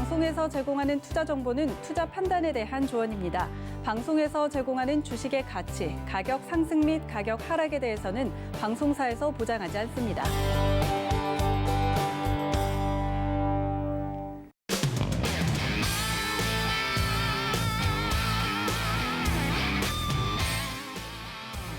방송에서 제공하는 투자 정보는 투자 판단에 대한 조언입니다. 방송에서 제공하는 주식의 가치, 가격 상승 및 가격 하락에 대해서는 방송사에서 보장하지 않습니다.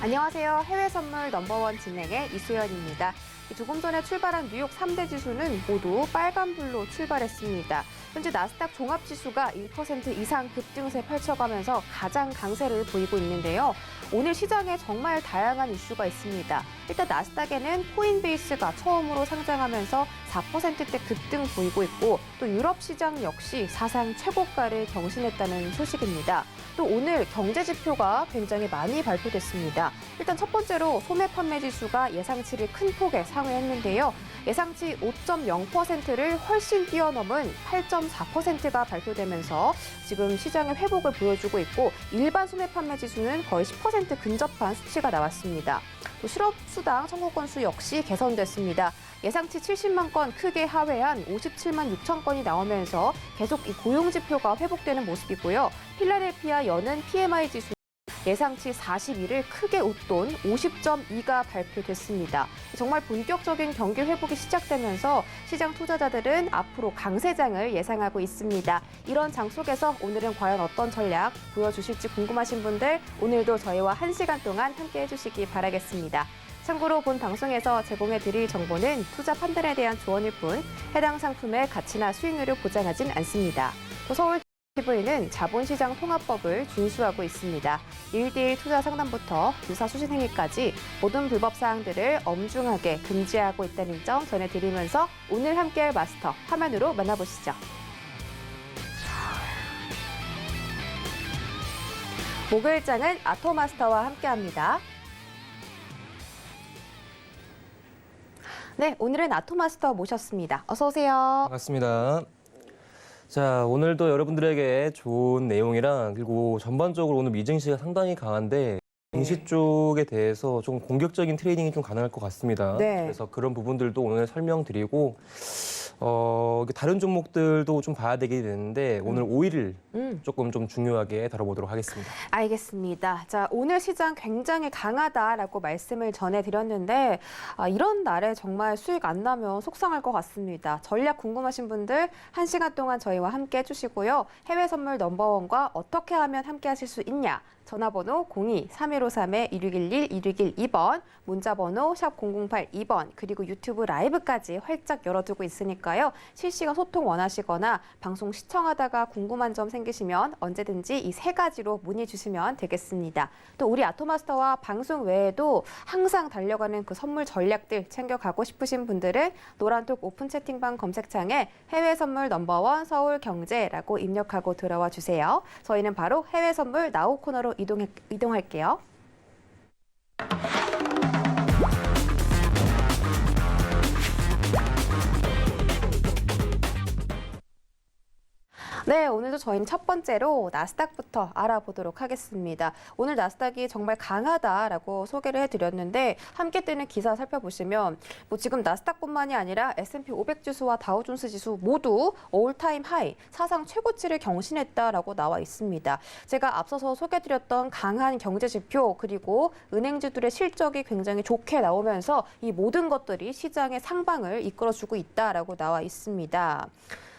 안녕하세요. 해외 선물 넘버원 진행의 이수연입니다. 조금 전에 출발한 뉴욕 3대 지수는 모두 빨간불로 출발했습니다. 현재 나스닥 종합지수가 1% 이상 급등세 펼쳐가면서 가장 강세를 보이고 있는데요. 오늘 시장에 정말 다양한 이슈가 있습니다. 일단 나스닥에는 코인베이스가 처음으로 상장하면서 4%대 급등 보이고 있고 또 유럽 시장 역시 사상 최고가를 경신했다는 소식입니다. 또 오늘 경제 지표가 굉장히 많이 발표됐습니다. 일단 첫 번째로 소매 판매 지수가 예상치를 큰 폭에 상회했는데요. 예상치 5.0%를 훨씬 뛰어넘은 8.4%가 발표되면서 지금 시장의 회복을 보여주고 있고 일반 소매 판매 지수는 거의 10% 근접한 수치가 나왔습니다. 또 실업수당 청구 건수 역시 개선됐습니다. 예상치 70만 건 크게 하회한 57만 6천 건이 나오면서 계속 이 고용 지표가 회복되는 모습이고요. 필라델피아 여는 PMI 지수 예상치 41을 크게 웃돈 50.2가 발표됐습니다. 정말 본격적인 경기 회복이 시작되면서 시장 투자자들은 앞으로 강세장을 예상하고 있습니다. 이런 장 속에서 오늘은 과연 어떤 전략 보여주실지 궁금하신 분들 오늘도 저희와 1시간 동안 함께해 주시기 바라겠습니다. 참고로 본 방송에서 제공해드릴 정보는 투자 판단에 대한 조언일 뿐 해당 상품의 가치나 수익률을 보장하진 않습니다. 또 서울 TV는 자본시장 통합법을 준수하고 있습니다. 1대1 투자 상담부터 유사 수신 행위까지 모든 불법 사항들을 엄중하게 금지하고 있다는 점 전해드리면서 오늘 함께할 마스터 화면으로 만나보시죠. 목요일장은 아토마스터와 함께합니다. 네, 오늘은 아토마스터 모셨습니다. 어서 오세요. 반갑습니다. 자, 오늘도 여러분들에게 좋은 내용이랑 그리고 전반적으로 오늘 미증시가 상당히 강한데 증시 쪽에 대해서 좀 공격적인 트레이딩이 좀 가능할 것 같습니다. 네. 그래서 그런 부분들도 오늘 설명드리고 다른 종목들도 좀 봐야 되게 되는데 오늘 5일을 조금 좀 중요하게 다뤄보도록 하겠습니다. 알겠습니다. 자, 오늘 시장 굉장히 강하다라고 말씀을 전해드렸는데 이런 날에 정말 수익 안 나면 속상할 것 같습니다. 전략 궁금하신 분들 1시간 동안 저희와 함께 해주시고요. 해외 선물 넘버원과 어떻게 하면 함께 하실 수 있냐? 전화번호 02-3153-2611-2612번, 문자번호 샵 0082번, 그리고 유튜브 라이브까지 활짝 열어두고 있으니까요. 실시간 소통 원하시거나 방송 시청하다가 궁금한 점 생기시면 언제든지 이 3가지로 문의 주시면 되겠습니다. 또 우리 아토마스터와 방송 외에도 항상 달려가는 그 선물 전략들 챙겨가고 싶으신 분들은 노란톡 오픈 채팅방 검색창에 해외 선물 넘버원 서울경제라고 입력하고 들어와 주세요. 저희는 바로 해외 선물 나우 코너로 이동할게요. 네, 오늘도 저희는 첫 번째로 나스닥부터 알아보도록 하겠습니다. 오늘 나스닥이 정말 강하다라고 소개를 해드렸는데 함께 뜨는 기사 살펴보시면 지금 나스닥뿐만이 아니라 S&P 500 지수와 다우존스 지수 모두 올타임 하이, 사상 최고치를 경신했다라고 나와 있습니다. 제가 앞서서 소개해드렸던 강한 경제 지표 그리고 은행주들의 실적이 굉장히 좋게 나오면서 이 모든 것들이 시장의 상방을 이끌어주고 있다라고 나와 있습니다.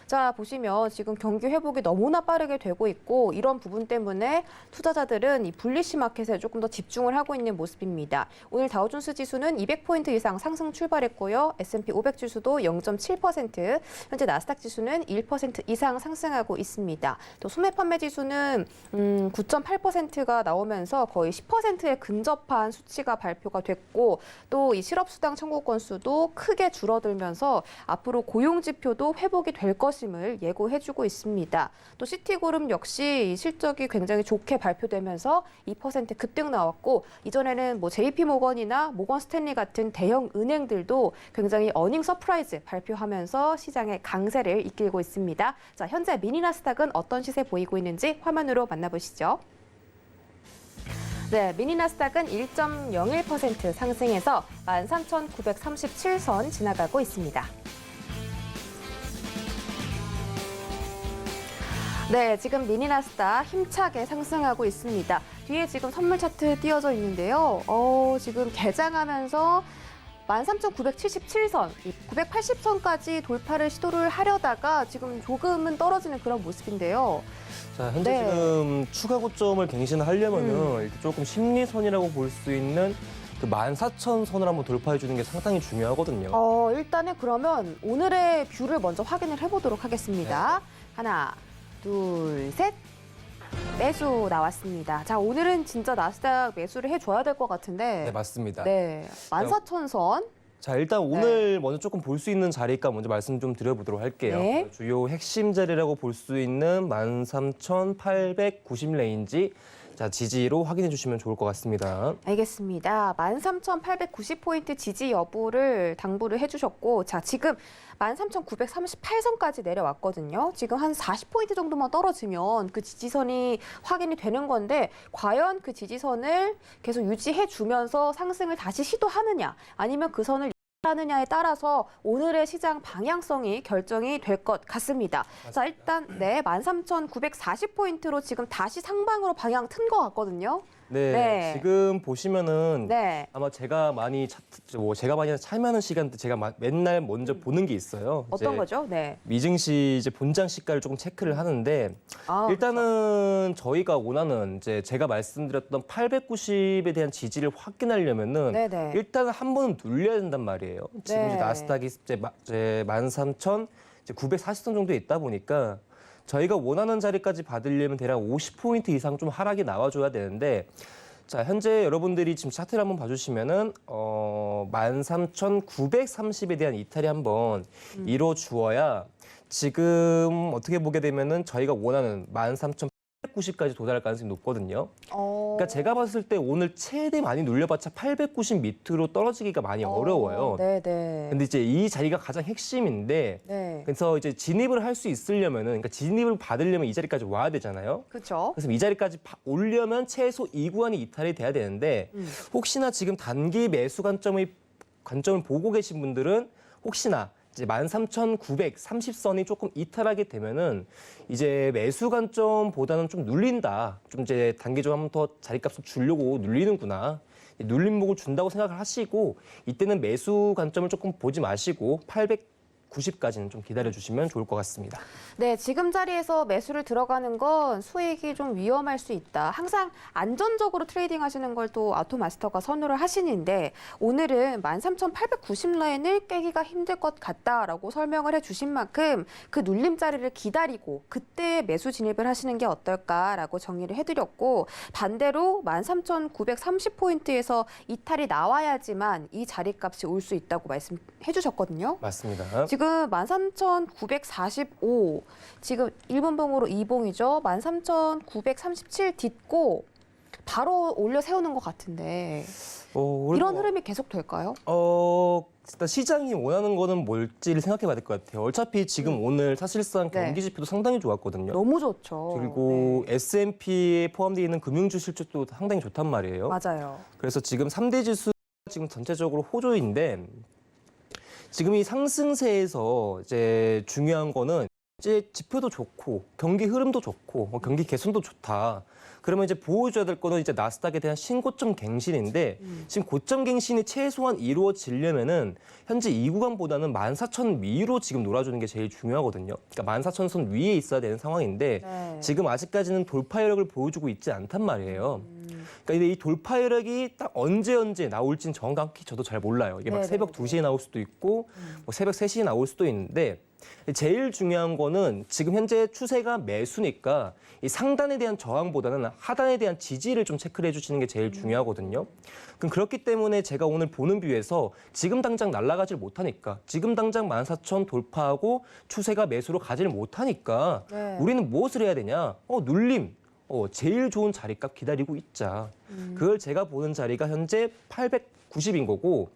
자, 보시면 지금 경기 회복이 너무나 빠르게 되고 있고 이런 부분 때문에 투자자들은 이 불리시 마켓에 조금 더 집중을 하고 있는 모습입니다. 오늘 다우존스 지수는 200포인트 이상 상승 출발했고요. S&P 500 지수도 0.7%, 현재 나스닥 지수는 1% 이상 상승하고 있습니다. 또 소매 판매 지수는 9.8%가 나오면서 거의 10%에 근접한 수치가 발표가 됐고 또 이 실업수당 청구 건수도 크게 줄어들면서 앞으로 고용 지표도 회복이 될 것입니다. 을 예고해주고 있습니다. 또 시티그룹 역시 실적이 굉장히 좋게 발표되면서 2% 급등 나왔고 이전에는 JP모건이나 모건스탠리 같은 대형 은행들도 굉장히 어닝 서프라이즈 발표하면서 시장의 강세를 이끌고 있습니다. 자, 현재 미니 나스닥은 어떤 시세 보이고 있는지 화면으로 만나보시죠. 네, 미니 나스닥은 1.01% 상승해서 13,937선 지나가고 있습니다. 네, 지금 미니 나스닥 힘차게 상승하고 있습니다. 뒤에 지금 선물 차트 띄어져 있는데요. 지금 개장하면서 13,977선, 980선까지 돌파를 시도를 하려다가 지금 조금은 떨어지는 그런 모습인데요. 자, 현재 네. 지금 추가 고점을 갱신하려면은 이렇게 조금 심리선이라고 볼 수 있는 그 14,000선을 한번 돌파해 주는 게 상당히 중요하거든요. 일단은 그러면 오늘의 뷰를 먼저 확인을 해보도록 하겠습니다. 하나, 둘, 셋. 매수 나왔습니다. 자, 오늘은 진짜 나스닥 매수를 해줘야 될 것 같은데. 네, 맞습니다. 네, 14,000선. 자, 일단 오늘 먼저 조금 볼 수 있는 자리가 먼저 말씀 좀 드려보도록 할게요. 네. 주요 핵심 자리라고 볼 수 있는 13,890 레인지, 자, 지지로 확인해 주시면 좋을 것 같습니다. 알겠습니다. 13,890포인트 지지 여부를 당부를 해주셨고, 자, 지금 13,938선까지 내려왔거든요. 지금 한 40포인트 정도만 떨어지면 그 지지선이 확인이 되는 건데, 과연 그 지지선을 계속 유지해주면서 상승을 다시 시도하느냐, 아니면 그 선을 하느냐에 따라서 오늘의 시장 방향성이 결정이 될 것 같습니다. 자, 일단 13,940포인트로 지금 다시 상방으로 방향 튼 것 같거든요. 네, 네. 지금 보시면은 네. 아마 제가 많이 제가 많이 참여하는 시간 때 제가 맨날 먼저 보는 게 있어요. 어떤 이제 거죠? 네. 미증시 이제 본장 시가를 조금 체크를 하는데 일단은 저희가 원하는 이제 제가 말씀드렸던 890에 대한 지지를 확인하려면은 네네. 일단은 한 번은 눌려야 된단 말이에요. 지금 이제 네. 나스닥이 이제 13,940선 정도에 있다 보니까 저희가 원하는 자리까지 받으려면 대략 50포인트 이상 좀 하락이 나와줘야 되는데, 자, 현재 여러분들이 지금 차트를 한번 봐주시면은 13,930에 대한 이탈이 한번 이루어주어야 지금 어떻게 보게 되면은 저희가 원하는 13,890까지 도달할 가능성이 높거든요. 그러니까 제가 봤을 때 오늘 최대 많이 눌려봤자 890 밑으로 떨어지기가 많이 어려워요. 네네. 근데 이제 이 자리가 가장 핵심인데, 네. 그래서 이제 진입을 할 수 있으려면은, 그러니까 진입을 받으려면 이 자리까지 와야 되잖아요. 그렇죠. 그래서 이 자리까지 오려면 최소 이 구간이 이탈이 돼야 되는데, 혹시나 지금 단기 매수 관점을 보고 계신 분들은 혹시나 이제 13,930선이 조금 이탈하게 되면은 이제 매수 관점보다는 좀 눌린다. 좀 이제 단기적으로 한번 더 자리값을 주려고 눌리는구나. 눌림목을 준다고 생각을 하시고, 이때는 매수 관점을 조금 보지 마시고 890까지는 좀 기다려주시면 좋을 것 같습니다. 네, 지금 자리에서 매수를 들어가는 건 수익이 좀 위험할 수 있다. 항상 안전적으로 트레이딩 하시는 걸 또 아토마스터가 선호를 하시는데, 오늘은 13,890 라인을 깨기가 힘들 것 같다라고 설명을 해주신 만큼 그 눌림자리를 기다리고 그때 매수 진입을 하시는 게 어떨까라고 정리를 해드렸고, 반대로 13,930포인트에서 이탈이 나와야지만 이 자리값이 올 수 있다고 말씀해 주셨거든요. 맞습니다. 지금 13,945, 지금 1분봉으로 2봉이죠. 13,937 딛고 바로 올려 세우는 것 같은데 이런 흐름이 계속 될까요? 일단 시장이 원하는 거는 뭘지를 생각해 봐야 될 것 같아요. 어차피 지금 오늘 사실상 네. 경기 지표도 상당히 좋았거든요. 너무 좋죠. 그리고 네. S&P에 포함되어 있는 금융주 실적도 상당히 좋단 말이에요. 맞아요. 그래서 지금 3대 지수 지금 전체적으로 호조인데, 지금 이 상승세에서 이제 중요한 거는 이제 지표도 좋고 경기 흐름도 좋고 경기 개선도 좋다. 그러면 이제 보여줘야 될 거는 이제 나스닥에 대한 신고점 갱신인데, 지금 고점 갱신이 최소한 이루어지려면은 현재 이 구간보다는 14,000 위로 지금 놀아주는 게 제일 중요하거든요. 그러니까 14,000선 위에 있어야 되는 상황인데 네. 지금 아직까지는 돌파 여력을 보여주고 있지 않단 말이에요. 그러니까 이 돌파 여력이 딱 언제 나올지는 정확히 저도 잘 몰라요. 이게 막 네네. 새벽 2시에 나올 수도 있고 뭐 새벽 3시에 나올 수도 있는데, 제일 중요한 거는 지금 현재 추세가 매수니까 이 상단에 대한 저항보다는 하단에 대한 지지를 좀 체크를 해주시는 게 제일 중요하거든요. 그럼 그렇기 때문에 제가 오늘 보는 뷰에서 지금 당장 날아가질 못하니까, 지금 당장 14,000 돌파하고 추세가 매수로 가지를 못하니까 네. 우리는 무엇을 해야 되냐? 눌림. 제일 좋은 자리값 기다리고 있자. 그걸 제가 보는 자리가 현재 890인 거고,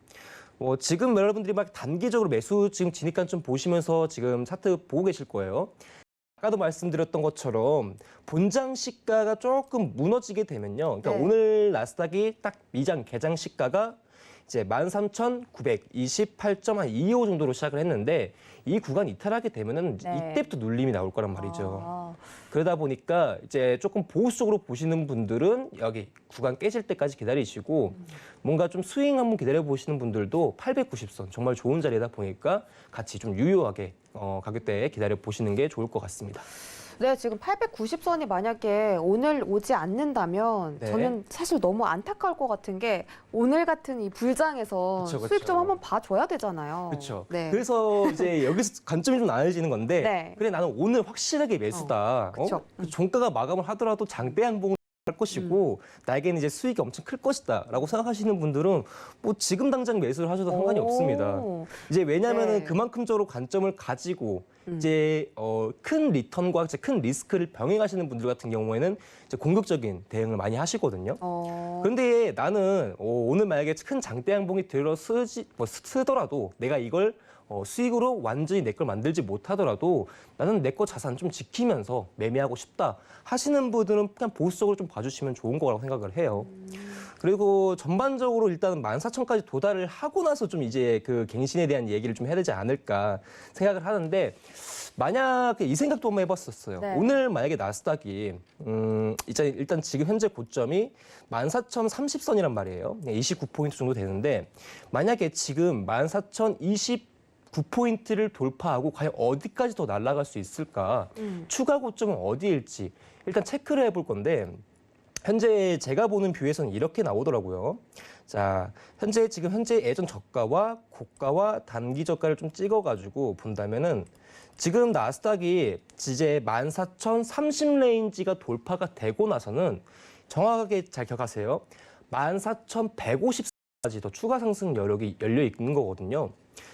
지금 여러분들이 막 단기적으로 매수 지금 진입관 좀 보시면서 지금 차트 보고 계실 거예요. 아까도 말씀드렸던 것처럼 본장 시가가 조금 무너지게 되면요. 그러니까 네. 오늘 나스닥이 딱 미장 개장 시가가 이제 13,928.25 정도로 시작을 했는데, 이 구간 이탈하게 되면은 네. 이때부터 눌림이 나올 거란 말이죠. 그러다 보니까 이제 조금 보수적으로 보시는 분들은 여기 구간 깨질 때까지 기다리시고 뭔가 좀 스윙 한번 기다려 보시는 분들도 890선 정말 좋은 자리다 보니까 같이 좀 유효하게 가격대에 기다려 보시는 게 좋을 것 같습니다. 네, 지금 890선이 만약에 오늘 오지 않는다면 네. 저는 사실 너무 안타까울 것 같은 게 오늘 같은 이 불장에서 그쵸, 그쵸. 수익 좀 한번 봐줘야 되잖아요. 그렇죠. 네. 그래서 이제 여기서 관점이 좀 나눠지는 건데 네. 그래 나는 오늘 확실하게 매수다. 그쵸. 그 종가가 마감을 하더라도 장대 양봉을 할 것이고 나에게는 이제 수익이 엄청 클 것이다라고 생각하시는 분들은 뭐 지금 당장 매수를 하셔도 상관이 오. 없습니다. 이제 왜냐하면은 네. 그만큼적으로 관점을 가지고 이제 큰 리턴과 이제 큰 리스크를 병행하시는 분들 같은 경우에는 이제 공격적인 대응을 많이 하시거든요. 그런데 나는 오늘 만약에 큰 장대 양봉이 들어 쓰더라도 내가 이걸 수익으로 완전히 내 걸 만들지 못하더라도 나는 내 거 자산 좀 지키면서 매매하고 싶다 하시는 분들은 그냥 보수적으로 좀 봐주시면 좋은 거라고 생각을 해요. 그리고 전반적으로 일단은 14,000까지 도달을 하고 나서 좀 이제 그 갱신에 대한 얘기를 좀 해야 되지 않을까 생각을 하는데 만약 이 생각도 한번 해봤었어요. 네. 오늘 만약에 나스닥이 일단 지금 현재 고점이 14,030선이란 말이에요. 29포인트 정도 되는데 만약에 지금 14,029포인트를 돌파하고 과연 어디까지 더 날아갈 수 있을까? 추가 고점은 어디일지 일단 체크를 해볼 건데 현재 제가 보는 뷰에서는 이렇게 나오더라고요. 자, 현재 예전 저가와 고가와 단기 저가를 좀 찍어가지고 본다면은 지금 나스닥이 이제 14,030 레인지가 돌파가 되고 나서는 정확하게 잘 기억하세요. 14,150까지 더 추가 상승 여력이 열려 있는 거거든요.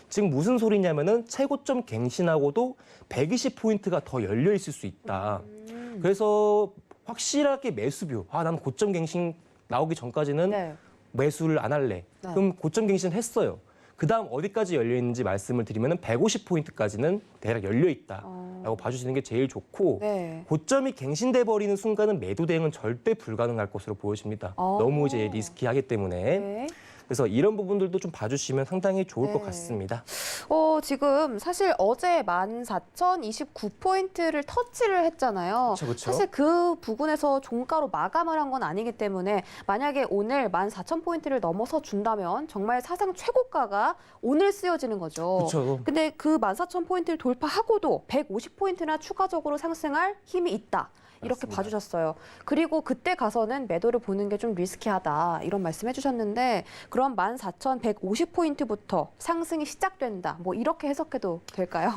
지금 무슨 소리냐면은 최고점 갱신하고도 120포인트가 더 열려 있을 수 있다. 그래서 확실하게 매수뷰. 난 고점 갱신 나오기 전까지는 네. 매수를 안 할래. 네. 그럼 고점 갱신 했어요. 그다음 어디까지 열려 있는지 말씀을 드리면 150포인트까지는 대략 열려 있다라고 봐주시는 게 제일 좋고 네. 고점이 갱신돼 버리는 순간은 매도 대응은 절대 불가능할 것으로 보여집니다. 너무 이제 리스키하기 때문에. 네. 그래서 이런 부분들도 좀 봐주시면 상당히 좋을 것 네. 같습니다. 지금 사실 어제 14,029포인트를 터치를 했잖아요. 그쵸, 그쵸. 사실 그 부분에서 종가로 마감을 한 건 아니기 때문에 만약에 오늘 14,000포인트를 넘어서 준다면 정말 사상 최고가가 오늘 쓰여지는 거죠. 그렇죠. 근데 그 14,000포인트를 돌파하고도 150포인트나 추가적으로 상승할 힘이 있다. 이렇게 맞습니다. 봐주셨어요. 그리고 그때 가서는 매도를 보는 게 좀 리스키하다 이런 말씀해 주셨는데 그럼 14,150포인트부터 상승이 시작된다. 뭐 이렇게 해석해도 될까요?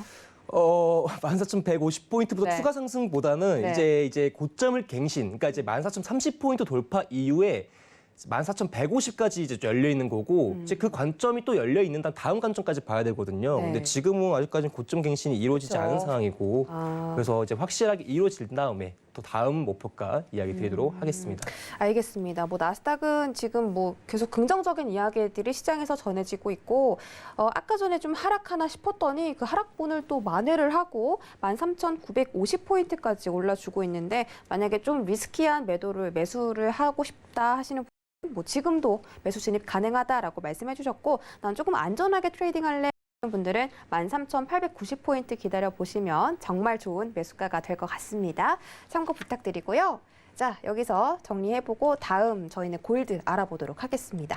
14,150포인트부터 네. 추가 상승보다는 네. 이제 고점을 갱신, 그러니까 이제 14,030포인트 돌파 이후에 14,150까지 이제 열려 있는 거고, 이제 그 관점이 또 열려 있는 다음 관점까지 봐야 되거든요. 네. 근데 지금은 아직까지는 고점 갱신이 이루어지지 그렇죠. 않은 상황이고, 아. 그래서 이제 확실하게 이루어진 다음에 또 다음 목표가 이야기 드리도록 하겠습니다. 알겠습니다. 뭐 나스닥은 지금 뭐 계속 긍정적인 이야기들이 시장에서 전해지고 있고 아까 전에 좀 하락하나 싶었더니 그 하락분을 또 만회를 하고 13,950포인트까지 올라주고 있는데 만약에 좀 리스키한 매수를 하고 싶다 하시는 분은 뭐 지금도 매수 진입 가능하다라고 말씀해 주셨고 난 조금 안전하게 트레이딩할래 분들은 13,890포인트 기다려보시면 정말 좋은 매수가가 될 것 같습니다. 참고 부탁드리고요. 자, 여기서 정리해보고 다음 저희는 골드 알아보도록 하겠습니다.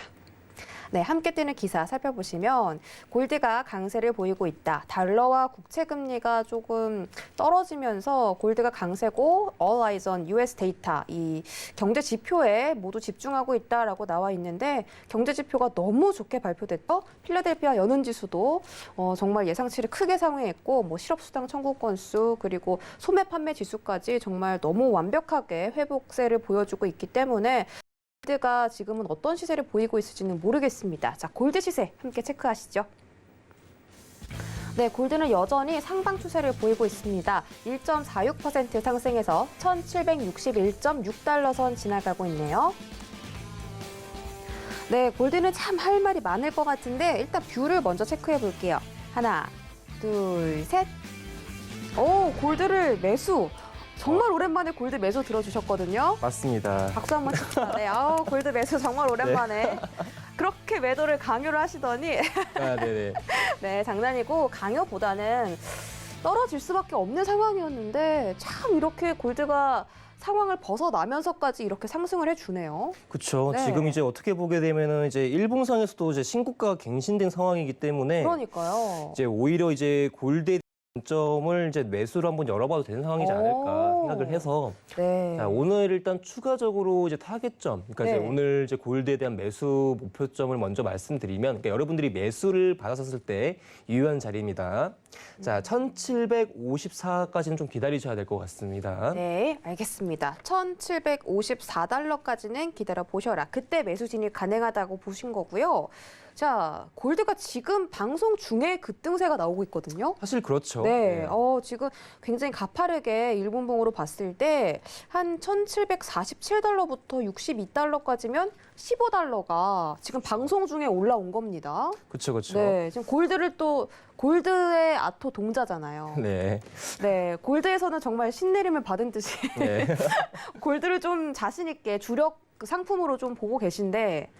네, 함께 뜨는 기사 살펴보시면 골드가 강세를 보이고 있다. 달러와 국채 금리가 조금 떨어지면서 골드가 강세고 All Eyes on US Data 이 경제 지표에 모두 집중하고 있다라고 나와 있는데 경제 지표가 너무 좋게 발표됐고 필라델피아 연은 지수도 정말 예상치를 크게 상회했고 뭐 실업 수당 청구 건수 그리고 소매 판매 지수까지 정말 너무 완벽하게 회복세를 보여주고 있기 때문에 골드가 지금은 어떤 시세를 보이고 있을지는 모르겠습니다. 자, 골드 시세 함께 체크하시죠. 네, 골드는 여전히 상방 추세를 보이고 있습니다. 1.46% 상승해서 1,761.6달러 선 지나가고 있네요. 네, 골드는 참 할 말이 많을 것 같은데 일단 뷰를 먼저 체크해 볼게요. 하나, 둘, 셋. 오, 골드를 매수. 정말 오랜만에 골드 매수 들어주셨거든요. 맞습니다. 박수 한번 칩시다. 네, 골드 매수 정말 오랜만에. 그렇게 매도를 강요를 하시더니 네네. 네, 장난이고 강요보다는 떨어질 수밖에 없는 상황이었는데 참 이렇게 골드가 상황을 벗어나면서까지 이렇게 상승을 해주네요. 그렇죠. 네. 지금 이제 어떻게 보게 되면은 이제 일봉상에서도 이제 신고가가 갱신된 상황이기 때문에 그러니까요. 이제 오히려 이제 골드의 점을 이제 매수를 한번 열어봐도 되는 상황이지 않을까 오. 생각을 해서 네. 자, 오늘 일단 추가적으로 이제 타겟점, 그러니까 네. 이제 오늘 이제 골드에 대한 매수 목표점을 먼저 말씀드리면, 그러니까 여러분들이 매수를 받았었을 때 유효한 자리입니다. 자, 1,754까지는 좀 기다리셔야 될 것 같습니다. 네, 알겠습니다. 1,754달러까지는 기다려 보셔라. 그때 매수 진입 가능하다고 보신 거고요. 자, 골드가 지금 방송 중에 급등세가 나오고 있거든요. 사실 그렇죠. 네, 지금 굉장히 가파르게 일본봉으로 봤을 때 한 1,747달러부터 62달러까지면 15달러가 지금 방송 중에 올라온 겁니다. 그렇죠, 그렇죠. 네, 지금 골드의 아토 동자잖아요. 네. 네, 골드에서는 정말 신내림을 받은 듯이 네. 골드를 좀 자신 있게 주력 상품으로 좀 보고 계신데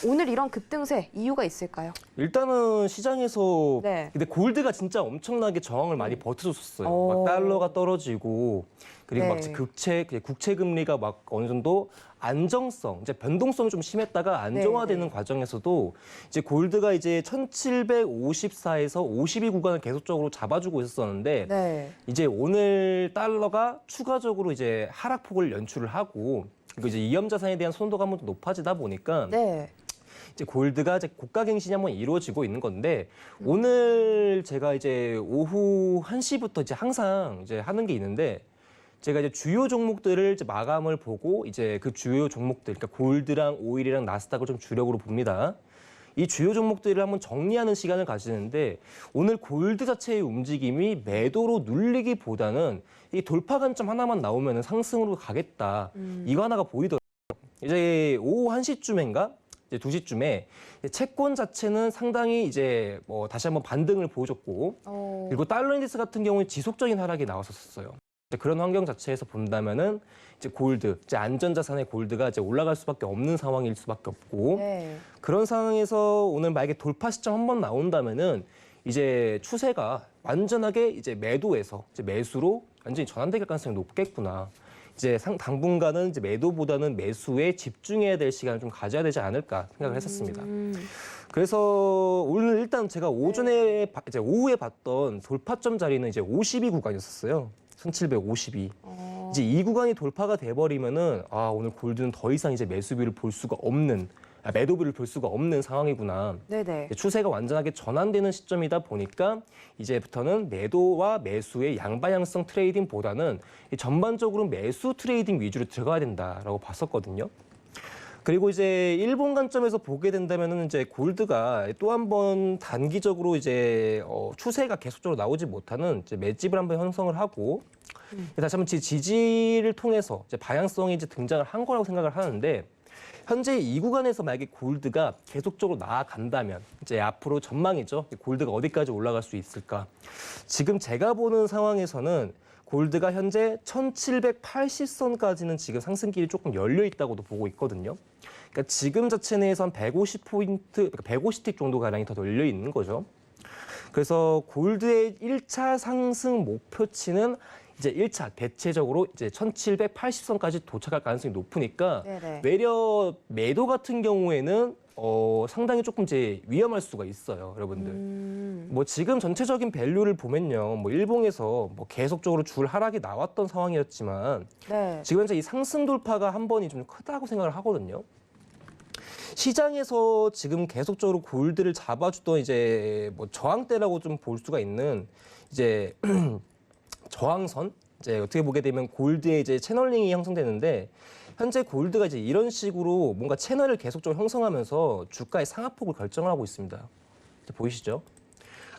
오늘 이런 급등세 이유가 있을까요? 일단은 시장에서 네. 근데 골드가 진짜 엄청나게 저항을 많이 버텨줬었어요. 오. 막 달러가 떨어지고 그리고 막 네. 국채 금리가 막 어느 정도 안정성, 이제 변동성이 좀 심했다가 안정화되는 네. 과정에서도 이제 골드가 이제 1,754에서 52 구간을 계속적으로 잡아주고 있었는데 네. 이제 오늘 달러가 추가적으로 이제 하락폭을 연출을 하고 그리고 이제 위험 자산에 대한 선호도가 한번 높아지다 보니까 네. 이제 골드가 이제 고가 갱신이 한번 이루어지고 있는 건데 오늘 제가 이제 오후 1시부터 이제 항상 이제 하는 게 있는데 제가 이제 주요 종목들을 이제 마감을 보고 이제 그 주요 종목들, 그러니까 골드랑 오일이랑 나스닥을 좀 주력으로 봅니다. 이 주요 종목들을 한번 정리하는 시간을 가지는데 오늘 골드 자체의 움직임이 매도로 눌리기보다는 이 돌파 관점 하나만 나오면 상승으로 가겠다. 이거 하나가 보이더라고요. 이제 오후 1시쯤인가? 이제 2시쯤에 채권 자체는 상당히 이제 뭐 다시 한번 반등을 보여줬고 그리고 달러 인덱스 같은 경우는 지속적인 하락이 나왔었어요. 그런 환경 자체에서 본다면은 이제 골드, 이제 안전자산의 골드가 이제 올라갈 수밖에 없는 상황일 수밖에 없고 네. 그런 상황에서 오늘 만약에 돌파 시점 한번 나온다면은 이제 추세가 완전하게 이제 매도에서 이제 매수로 완전히 전환될 가능성이 높겠구나. 이제 당분간은 이제 매도보다는 매수에 집중해야 될 시간을 좀 가져야 되지 않을까 생각을 했었습니다. 그래서 오늘 일단 제가 오전에 이제 오후에 봤던 돌파점 자리는 이제 52 구간이었어요. 1,752. 이제 이 구간이 돌파가 돼버리면은 오늘 골드는 더 이상 이제 매수비를 볼 수가 없는 매도비를 볼 수가 없는 상황이구나. 네네. 추세가 완전하게 전환되는 시점이다 보니까 이제부터는 매도와 매수의 양방향성 트레이딩보다는 전반적으로 매수 트레이딩 위주로 들어가야 된다라고 봤었거든요. 그리고 이제 일본 관점에서 보게 된다면은 이제 골드가 또 한 번 단기적으로 이제 추세가 계속적으로 나오지 못하는 이제 맷집을 한번 형성을 하고 다시 한번 지지를 통해서 이제 방향성이 이제 등장을 한 거라고 생각을 하는데 현재 이 구간에서 만약에 골드가 계속적으로 나아간다면 이제 앞으로 전망이죠. 골드가 어디까지 올라갈 수 있을까? 지금 제가 보는 상황에서는 골드가 현재 1,780선까지는 지금 상승길이 조금 열려 있다고도 보고 있거든요. 그러니까 지금 자체 내에서 한 150포인트, 그러니까 150틱 정도 가량이 더 열려 있는 거죠. 그래서 골드의 1차 상승 목표치는 이제 1차 대체적으로 이제 1,780선까지 도착할 가능성이 높으니까 네네. 외려 매도 같은 경우에는 상당히 조금 이제 위험할 수가 있어요, 여러분들. 뭐 지금 전체적인 밸류를 보면요, 뭐 일봉에서 뭐 계속적으로 줄 하락이 나왔던 상황이었지만 네. 지금 현재 이 상승 돌파가 한 번이 좀 크다고 생각을 하거든요. 시장에서 지금 계속적으로 골드를 잡아주던 이제 뭐 저항대라고 좀 볼 수가 있는 이제 저항선, 이제 어떻게 보게 되면 골드의 이제 채널링이 형성되는데 현재 골드가 이제 이런 식으로 뭔가 채널을 계속적으로 형성하면서 주가의 상하폭을 결정을 하고 있습니다. 이제 보이시죠?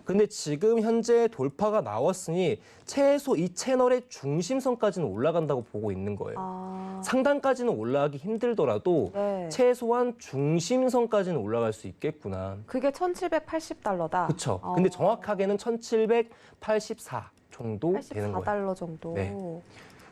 근데 지금 현재 돌파가 나왔으니 최소 이 채널의 중심선까지는 올라간다고 보고 있는 거예요. 상단까지는 올라가기 힘들더라도 네. 최소한 중심선까지는 올라갈 수 있겠구나. 그게 1,780달러다. 그렇죠. 근데 정확하게는 1,784 정도 되는 거예요. 84달러 정도. 네.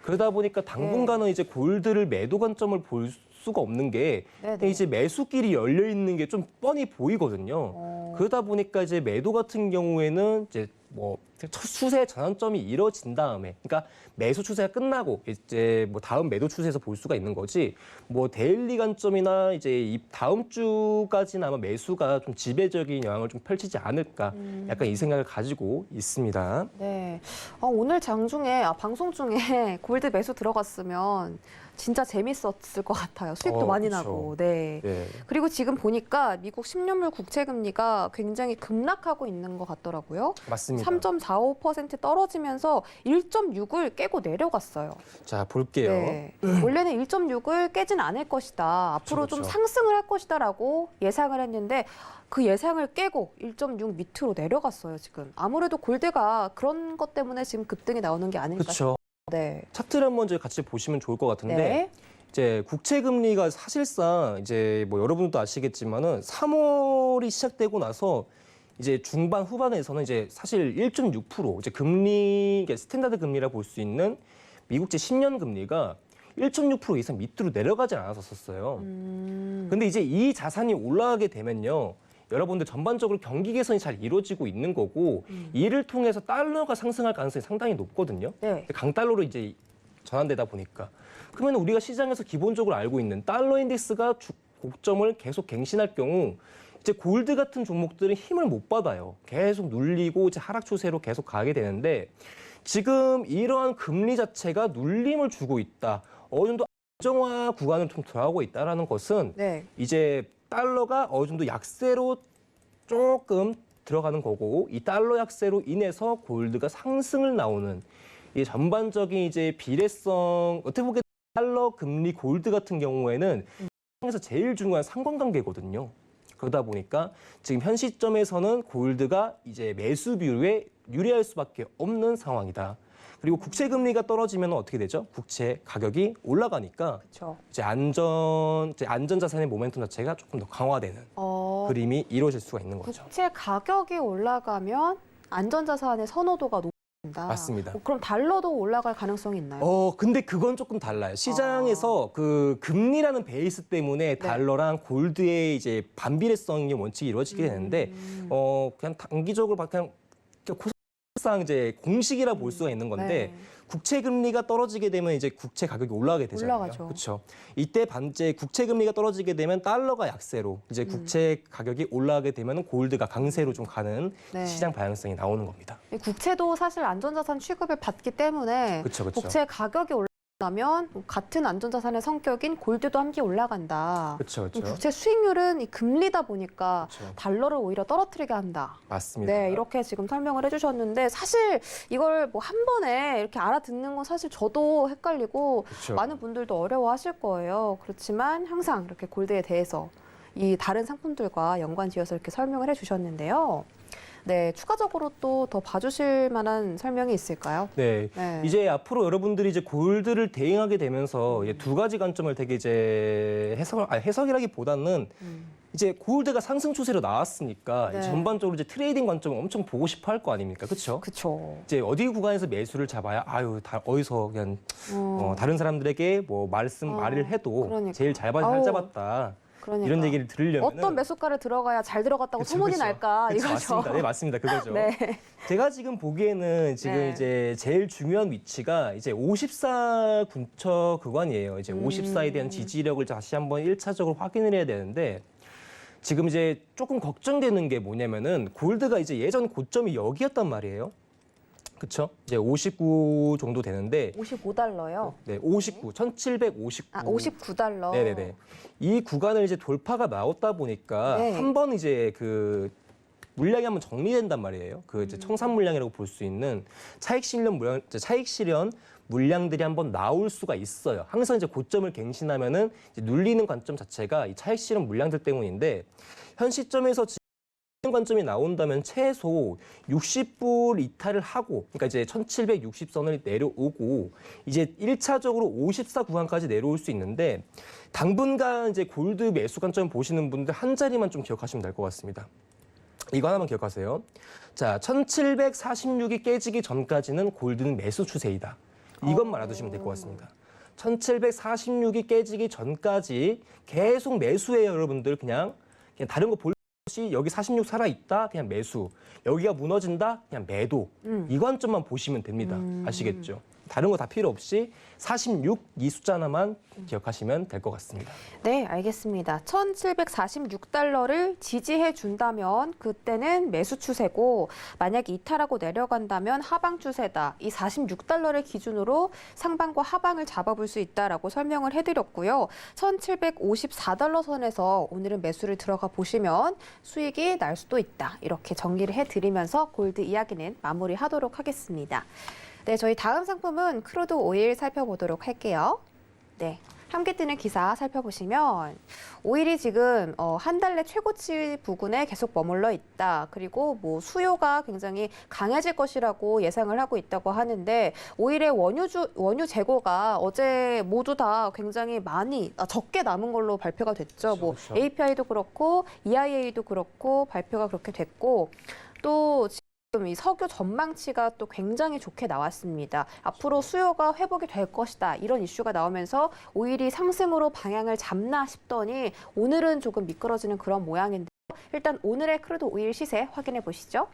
그러다 보니까 당분간은 이제 골드를 매도 관점을 볼 수가 없는 게 네네. 이제 매수길이 열려 있는 게 좀 뻔히 보이거든요. 그러다 보니까 이제 매도 같은 경우에는 이제 뭐 추세 전환점이 이뤄진 다음에, 그러니까 매수 추세가 끝나고 이제 뭐 다음 매도 추세에서 볼 수가 있는 거지. 뭐 데일리 관점이나 이제 이 다음 주까지는 아마 매수가 좀 지배적인 영향을 좀 펼치지 않을까. 약간 이 생각을 가지고 있습니다. 네. 오늘 장중에 방송 중에 골드 매수 들어갔으면 진짜 재밌었을 것 같아요. 수익도 많이 그쵸. 나고. 네. 네. 그리고 지금 보니까 미국 10년물 국채 금리가 굉장히 급락하고 있는 것 같더라고요. 맞습니다. 3.45% 떨어지면서 1.6을 깨고 내려갔어요. 자, 볼게요. 네. 원래는 1.6을 깨진 않을 것이다. 앞으로 그쵸, 좀 그쵸. 상승을 할 것이다라고 예상을 했는데 그 예상을 깨고 1.6 밑으로 내려갔어요, 지금. 아무래도 골드가 그런 것 때문에 지금 급등이 나오는 게 아닐까 싶어요. 그렇죠. 네. 차트를 한번 이제 같이 보시면 좋을 것 같은데 네. 이제 국채 금리가 사실상 이제 뭐 여러분도 아시겠지만은 3월이 시작되고 나서 이제 중반 후반에서는 이제 사실 1.6% 이제 금리 스탠다드 금리라 볼 수 있는 미국제 10년 금리가 1.6% 이상 밑으로 내려가지 않았었어요. 근데 이제 이 자산이 올라가게 되면요. 여러분들 전반적으로 경기 개선이 잘 이루어지고 있는 거고 이를 통해서 달러가 상승할 가능성이 상당히 높거든요. 네. 강달러로 이제 전환되다 보니까 그러면 우리가 시장에서 기본적으로 알고 있는 달러 인덱스가 고점을 계속 갱신할 경우 이제 골드 같은 종목들은 힘을 못 받아요. 계속 눌리고 이제 하락 추세로 계속 가게 되는데 지금 이러한 금리 자체가 눌림을 주고 있다. 어느 정도 안정화 구간을 좀 들어가고 있다라는 것은 네. 이제 달러가 어느 정도 약세로 조금 들어가는 거고 이 달러 약세로 인해서 골드가 상승을 나오는 이 전반적인 이제 비례성 어떻게 보면 달러 금리 골드 같은 경우에는 시장에서 제일 중요한 상관관계거든요. 그러다 보니까 지금 현 시점에서는 골드가 이제 매수 비율에 유리할 수밖에 없는 상황이다. 그리고 국채 금리가 떨어지면 어떻게 되죠? 국채 가격이 올라가니까 그렇죠. 이제 안전 자산의 모멘텀 자체가 조금 더 강화되는 그림이 이루어질 수가 있는 거죠. 국채 가격이 올라가면 안전자산의 선호도가 높아진다. 맞습니다. 그럼 달러도 올라갈 가능성이 있나요? 근데 그건 조금 달라요. 시장에서 그 금리라는 베이스 때문에 달러랑 골드의 이제 반비례성의 원칙이 이루어지게 되는데, 그냥 단기적으로 그냥 코스상 이제 공식이라 볼 수가 있는 건데, 네. 국채 금리가 떨어지게 되면 이제 국채 가격이 올라가게 되잖아요. 올라가죠. 그렇죠. 이때 반제 국채 금리가 떨어지게 되면 달러가 약세로 이제 국채 가격이 올라가게 되면 골드가 강세로 좀 가는 네. 시장 방향성이 나오는 겁니다. 국채도 사실 안전자산 취급을 받기 때문에 그렇죠, 그렇죠. 국채 가격이 올라가면 같은 안전자산의 성격인 골드도 함께 올라간다. 그렇죠, 그렇죠. 국채 수익률은 이 금리다 보니까 그렇죠. 달러를 오히려 떨어뜨리게 한다. 맞습니다. 네, 이렇게 지금 설명을 해주셨는데 사실 이걸 뭐 한 번에 이렇게 알아듣는 건 사실 저도 헷갈리고 그렇죠. 많은 분들도 어려워하실 거예요. 그렇지만 항상 이렇게 골드에 대해서 이 다른 상품들과 연관지어서 이렇게 설명을 해주셨는데요. 네, 추가적으로 또 더 봐주실 만한 설명이 있을까요? 네. 네. 이제 앞으로 여러분들이 이제 골드를 대응하게 되면서 이제 두 가지 관점을 되게 이제 해석이라기보다는 이제 골드가 상승 추세로 나왔으니까 네. 전반적으로 이제 트레이딩 관점을 엄청 보고 싶어 할 거 아닙니까? 그렇죠? 그렇죠. 이제 어디 구간에서 매수를 잡아야 어디서 그냥 다른 사람들에게 뭐 말을 해도 그러니까. 제일 잘 아우. 잡았다. 그러니까. 이런 얘기를 들으려면 어떤 매수가를 들어가야 잘 들어갔다고 그쵸, 소문이 그쵸. 날까 그쵸, 이거죠. 맞습니다. 네, 맞습니다. 그거죠. 네. 제가 지금 보기에는 지금 네. 이제 제일 중요한 위치가 이제 54 근처 구간이에요. 이제 54에 대한 지지력을 다시 한번 1차적으로 확인을 해야 되는데 지금 이제 조금 걱정되는 게 뭐냐면은 골드가 이제 예전 고점이 여기였단 말이에요. 그렇죠? 이제 59 정도 되는데 55달러요. 네, 59, 1759. 59달러. 네네네. 이 구간을 이제 돌파가 나왔다 보니까 네. 한번 이제 그 물량이 한번 정리된단 말이에요. 그 이제 청산 물량이라고 볼 수 있는 차익 실현 물량들이 한번 나올 수가 있어요. 항상 이제 고점을 갱신하면은 이제 눌리는 관점 자체가 이 차익 실현 물량들 때문인데 현 시점에서 관점이 나온다면 최소 60불 이탈을 하고, 그러니까 이제 1760선을 내려오고, 이제 1차적으로 54 구간까지 내려올 수 있는데, 당분간 이제 골드 매수 관점 보시는 분들 한 자리만 좀 기억하시면 될 것 같습니다. 이거 하나만 기억하세요. 자, 1746이 깨지기 전까지는 골드는 매수 추세이다. 이것만 알아두시면 될 것 같습니다. 1746이 깨지기 전까지 계속 매수해요, 여러분들. 그냥 다른 거 볼 여기 46 살아있다, 그냥 매수. 여기가 무너진다, 그냥 매도. 이 관점만 보시면 됩니다. 아시겠죠? 다른 거 다 필요 없이 46 이 숫자 하나만 기억하시면 될 것 같습니다. 네, 알겠습니다. 1,746달러를 지지해 준다면 그때는 매수 추세고 만약에 이탈하고 내려간다면 하방 추세다. 이 46달러를 기준으로 상방과 하방을 잡아볼 수 있다라고 설명을 해드렸고요. 1,754달러 선에서 오늘은 매수를 들어가 보시면 수익이 날 수도 있다. 이렇게 정리를 해드리면서 골드 이야기는 마무리하도록 하겠습니다. 네, 저희 다음 상품은 크루드 오일 살펴보도록 할게요. 네, 함께 뜨는 기사 살펴보시면 오일이 지금 한 달 내 최고치 부근에 계속 머물러 있다. 그리고 뭐 수요가 굉장히 강해질 것이라고 예상을 하고 있다고 하는데 오일의 원유 재고가 어제 모두 다 굉장히 적게 남은 걸로 발표가 됐죠. 그렇죠, 뭐 그렇죠. API도 그렇고 EIA도 그렇고 발표가 그렇게 됐고 또 지금 이 석유 전망치가 또 굉장히 좋게 나왔습니다. 앞으로 수요가 회복이 될 것이다. 이런 이슈가 나오면서 오일이 상승으로 방향을 잡나 싶더니 오늘은 조금 미끄러지는 그런 모양인데요. 일단 오늘의 크루드 오일 시세 확인해 보시죠.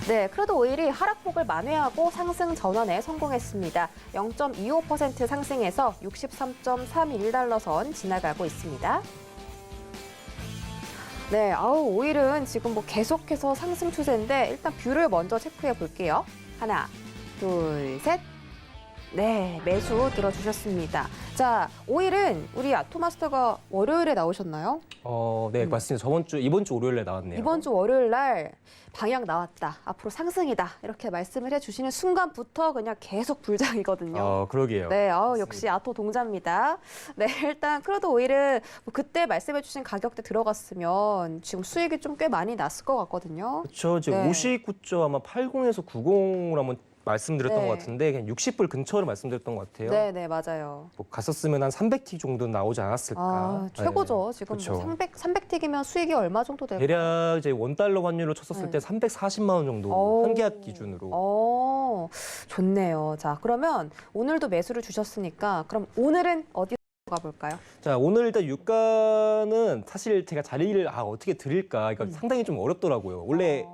네, 크루드 오일이 하락폭을 만회하고 상승 전환에 성공했습니다. 0.25% 상승해서 63.31달러 선 지나가고 있습니다. 네, 오일은 지금 뭐 계속해서 상승 추세인데 일단 뷰를 먼저 체크해 볼게요. 하나, 둘, 셋. 네, 매수 들어주셨습니다. 자, 오일은 우리 아토마스터가 월요일에 나오셨나요? 네, 맞습니다. 이번 주 월요일에 나왔네요. 이번 주 월요일 날 방향 나왔다. 앞으로 상승이다. 이렇게 말씀을 해주시는 순간부터 그냥 계속 불장이거든요. 그러게요. 네, 역시 아토 동자입니다. 네, 일단 크루드 오일은 뭐 그때 말씀해주신 가격대 들어갔으면 지금 수익이 좀 꽤 많이 났을 것 같거든요. 그렇죠. 지금 네. 59조 아마 80에서 90을 한번 말씀드렸던 네. 것 같은데 그냥 60불 근처를 말씀드렸던 것 같아요. 네, 네, 맞아요. 뭐 갔었으면 한 300T 정도 나오지 않았을까. 최고죠. 지금 그렇죠. 뭐 300틱이면 수익이 얼마 정도 될까요? 대략 이제 원달러 환율로 쳤었을 네. 때 340만 원 정도 오. 한 계약 기준으로. 좋네요. 자, 그러면 오늘도 매수를 주셨으니까 그럼 오늘은 어디로 가볼까요? 자, 오늘 일단 유가는 사실 제가 자리를 어떻게 드릴까 이거 상당히 좀 어렵더라고요. 원래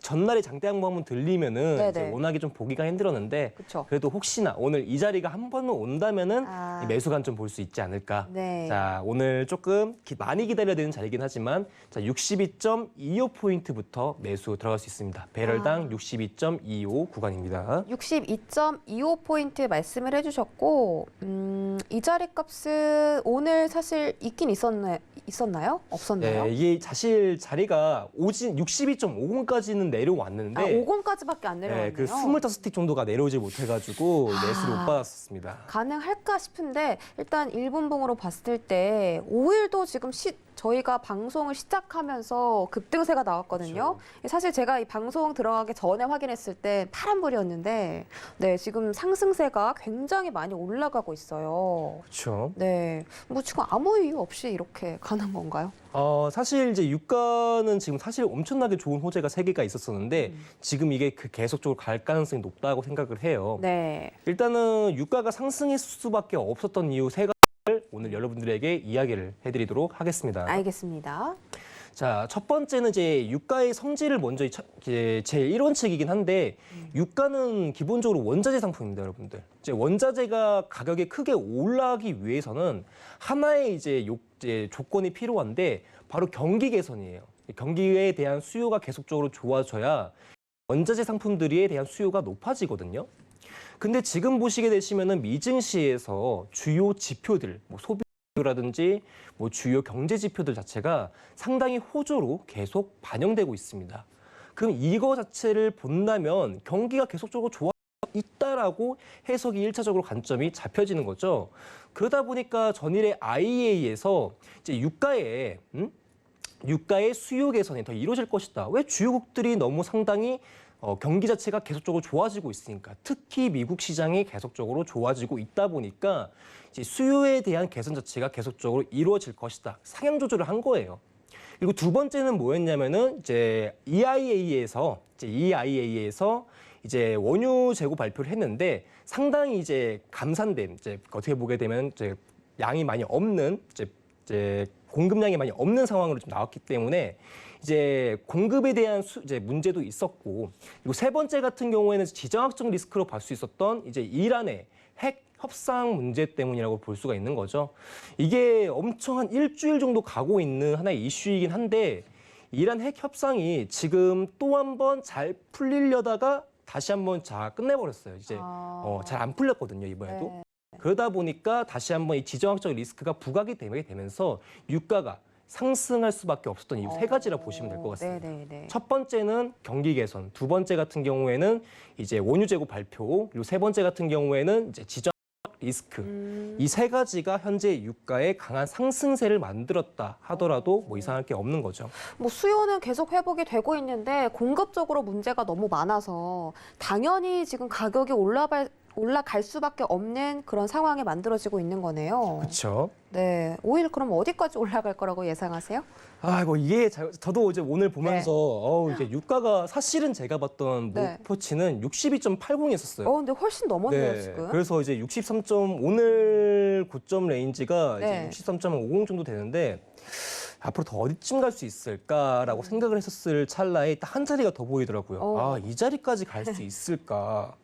전날에 장대 양보 한번 들리면은 네네. 이제 워낙에 좀 보기가 힘들었는데 그렇죠. 그래도 혹시나 오늘 이 자리가 한 번은 온다면은 이 매수 관점 볼 수 있지 않을까. 네. 자, 오늘 조금 많이 기다려야 되는 자리긴 하지만 자, 62.25포인트부터 매수 들어갈 수 있습니다. 배럴당 62.25 구간입니다. 62.25포인트 말씀을 해주셨고 이 자리 값은 오늘 사실 있긴 있었나요? 없었나요? 네, 이게 사실 자리가 62.50까지는 내려왔는데 50까지밖에 안 내려왔네요. 네, 그 25스틱 정도가 내려오지 못해가지고 매수를 못 받았습니다. 가능할까 싶은데 일단 1분봉으로 봤을 때 5일도 지금 저희가 방송을 시작하면서 급등세가 나왔거든요. 사실 제가 이 방송 들어가기 전에 확인했을 때 파란불이었는데 네, 지금 상승세가 굉장히 많이 올라가고 있어요. 그렇죠. 네, 뭐 지금 아무 이유 없이 이렇게 가는 건가요? 사실 이제 유가는 지금 사실 엄청나게 좋은 호재가 3개가 있었었는데 지금 이게 계속적으로 갈 가능성이 높다고 생각을 해요. 네. 일단은 유가가 상승했을 수밖에 없었던 이유 3가지를 오늘 여러분들에게 이야기를 해드리도록 하겠습니다. 알겠습니다. 자, 첫 번째는 이제 유가의 성질을 먼저 제일 1원칙이긴 한데 유가는 기본적으로 원자재 상품입니다, 여러분들. 이제 원자재가 가격이 크게 올라가기 위해서는 하나의 이제 조건이 필요한데 바로 경기 개선이에요. 경기에 대한 수요가 계속적으로 좋아져야 원자재 상품들에 대한 수요가 높아지거든요. 근데 지금 보시게 되시면은 미증시에서 주요 지표들, 뭐 소비라든지 뭐 주요 경제 지표들 자체가 상당히 호조로 계속 반영되고 있습니다. 그럼 이거 자체를 본다면 경기가 계속적으로 좋아 있다라고 해석이 1차적으로 관점이 잡혀지는 거죠. 그러다 보니까 전일의 IEA에서 이제 유가의 수요 개선이 더 이루어질 것이다. 왜 주요국들이 너무 상당히 경기 자체가 계속적으로 좋아지고 있으니까 특히 미국 시장이 계속적으로 좋아지고 있다 보니까 이제 수요에 대한 개선 자체가 계속적으로 이루어질 것이다. 상향 조절을 한 거예요. 그리고 두 번째는 뭐였냐면은 이제 EIA에서 이제 원유 재고 발표를 했는데 상당히 이제 감산된 이제 어떻게 보게 되면 이제 양이 많이 없는 이제 공급량이 많이 없는 상황으로 좀 나왔기 때문에 이제 공급에 대한 이제 문제도 있었고, 그리고 세 번째 같은 경우에는 지정학적 리스크로 볼 수 있었던 이제 이란의 핵 협상 문제 때문이라고 볼 수가 있는 거죠. 이게 엄청 한 일주일 정도 가고 있는 하나의 이슈이긴 한데, 이란 핵 협상이 지금 또 한 번 잘 풀리려다가 다시 한번 끝내버렸어요. 이제 잘 안 풀렸거든요, 이번에도. 네. 그러다 보니까 다시 한번 이 지정학적 리스크가 부각이 되면서 유가가 상승할 수밖에 없었던 이유 세 가지라 보시면 될 것 같습니다. 네네네. 첫 번째는 경기 개선, 두 번째 같은 경우에는 이제 원유 재고 발표, 그리고 세 번째 같은 경우에는 이제 지정 리스크. 이 세 가지가 현재 유가의 강한 상승세를 만들었다 하더라도 뭐 이상할 게 없는 거죠. 뭐 수요는 계속 회복이 되고 있는데 공급적으로 문제가 너무 많아서 당연히 지금 가격이 올라갈 수밖에 없는 그런 상황이 만들어지고 있는 거네요. 그렇죠. 네, 오일 그럼 어디까지 올라갈 거라고 예상하세요? 아이고 이게 저도 이제 오늘 보면서 이제 유가가 사실은 제가 봤던 네. 목표치는 62.80이었어요. 근데 훨씬 넘었네요, 지금. 그래서 이제 63점 오늘 고점 레인지가 네. 이제 63.50 정도 되는데 앞으로 더 어디쯤 갈 수 있을까라고 생각을 했었을 찰나에 딱 한 자리가 더 보이더라고요. 이 자리까지 갈 수 있을까?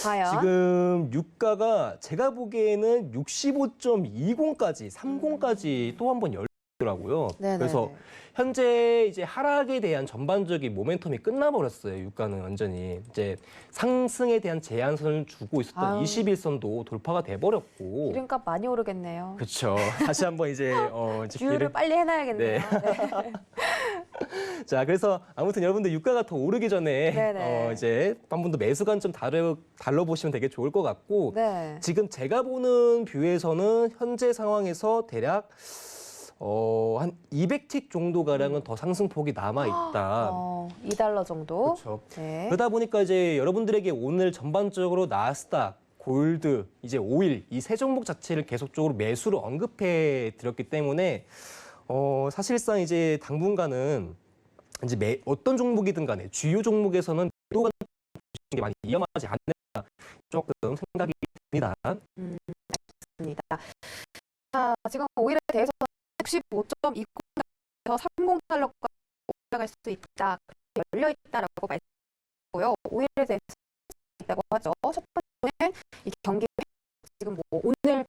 과연? 지금 유가가 제가 보기에는 65.20까지, 30까지 또 한 번 열더라고요. 네네네. 그래서 현재 이제 하락에 대한 전반적인 모멘텀이 끝나버렸어요. 유가는 완전히 이제 상승에 대한 제한선을 주고 있었던 21선도 돌파가 돼버렸고. 기름값 많이 오르겠네요. 그렇죠. 다시 한번 이제 비율을 빨리 해놔야겠네요. 네. 자, 그래서 아무튼 여러분들 유가가 더 오르기 전에 네네. 이제 한 번 더 매수 관점 달러보시면 되게 좋을 것 같고, 네. 지금 제가 보는 뷰에서는 현재 상황에서 대략 한 200틱 정도 가량은 더 상승폭이 남아 있다. $2 정도. 그렇죠. 네. 그러다 보니까 이제 여러분들에게 오늘 전반적으로 나스닥, 골드, 이제 오일 이 세 종목 자체를 계속적으로 매수로 언급해 드렸기 때문에 사실상 이제 당분간은 이제 어떤 종목이든 간에 주요 종목에서는 매도가 게 많이 위험하지 않나 조금 생각이 듭니다. 입니다. 자, 지금 오일에 대해서는 65.20에서 $30까지 올라갈 수 있다, 열려 있다라고 말씀드렸고요. 오일에 대해서 있다고 하죠. 첫 번째는 이 경기 지금 뭐 오늘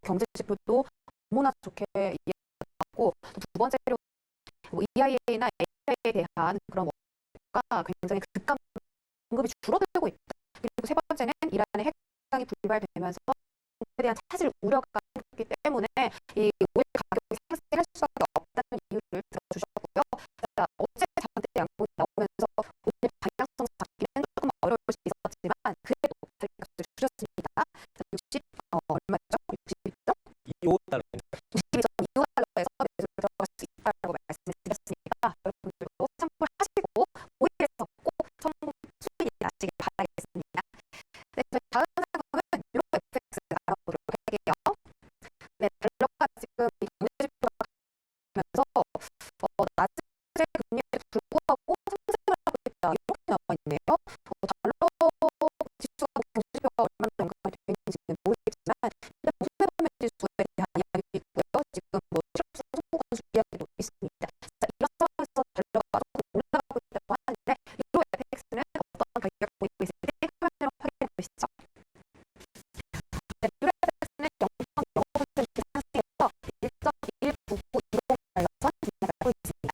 경제 지표도 너무나 좋게 이해하고, 두 번째로 뭐 EIA나 AI에 대한 그런 가 굉장히 급감 공급이 줄어들고 있다. 그리고 세 번째는 이란의 핵상이 불발되면서 공급에 대한 차질 우려가 있기 때문에 이 오일 가격이 상승할 수밖에 없다는 이유를 들어주셨고요. 자, 어제 장대 양봉이 나오면서 오늘 방향성 잡기는 조금 어려울 수 있었지만 그래도 값을 주셨습니다. 60 얼마죠? 62.25달러. 62.25달러에서 매수를 들어갈 수 있다고 말씀을 드렸으니까 여러분들도 참고하시고 오일에서 꼭 성공 수익이 나시길 바라겠습니다. 네, 저희 다음 상황은 유로 FX 알아보도록 할게요. 네, 달러가 지금 경제 지표가 면서 낮은 금리에 불구하고 상승을 하고 있다, 이렇게 나와 있네요. 달러 지수가 경제 지표가 얼마나 연관이 되어 있는지는 모르겠지만 일단 손해보면 지수에 대한 이야기도 있고요. 지금 뭐 실업성 송구 건수 이야기도 있습니다. 자, 이런 상황에서 달러가 조금 올라가고 있다고 하는데 유로 FX는 어떤 가격을 보이고 있을지 화면으로 확인해 보시죠. 네, 유로 FX는 0.05% 상승해서 1.19910달러선 지나가고 있습니다.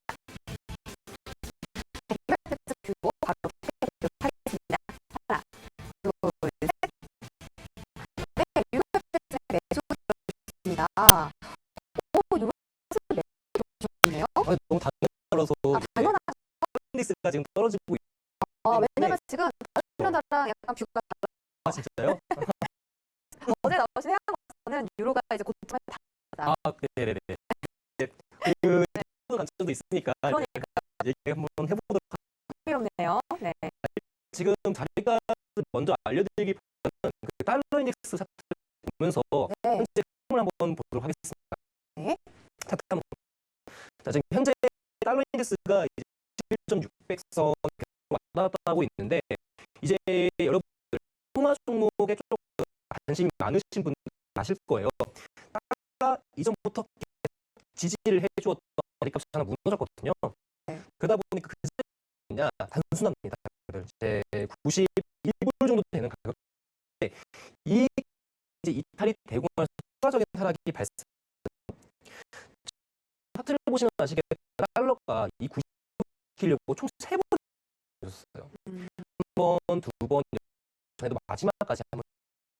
네, 유로 FX 뷰로 바로 확인해 보도록 하겠습니다. 하나, 둘, 셋. 네, 유로 FX는 매수 들어주셨습니다. 유로 FX 매수 들어주셨네요. 너무 당연하서 당연하죠. 인덱스가 지금 떨어지고 있는데 왜냐면 지금 다른 나라랑 약간 뷰가 진짜요? 어제 나오신 해양에서는 유로가 이제 고점에 다 네네네. 그 관점도 있으니까 그러니까. 얘기 한번 해보도록. 흥미롭네요. 네. 지금 자리가 먼저 알려드리기보다는 그 달러 인덱스 차트를 보면서 네. 현재 흐름을 한번 보도록 하겠습니다. 네. 차트 한번. 자, 지금 현재 달러 인덱스가 이제 11.600선 왔다 갔다 하고 있는데, 이제 여러분들 통화 종목에 조금 관심이 많으신 분들 아실 거예요. 달러가 이전부터 지지를 해주었던 머리값이 하나 무너졌거든요. 네. 그러다 보니까 그 그냥 단순합니다. 이제 91불 정도 되는 가격인데 이 이제 이탈이 되고 나서 추가적인 하락이 발생. 차트를 보시면 아시겠지만 달러가 이 90불 지키려고 총 3번 줬어요. 한 번, 두 번, 전에도 마지막까지 한번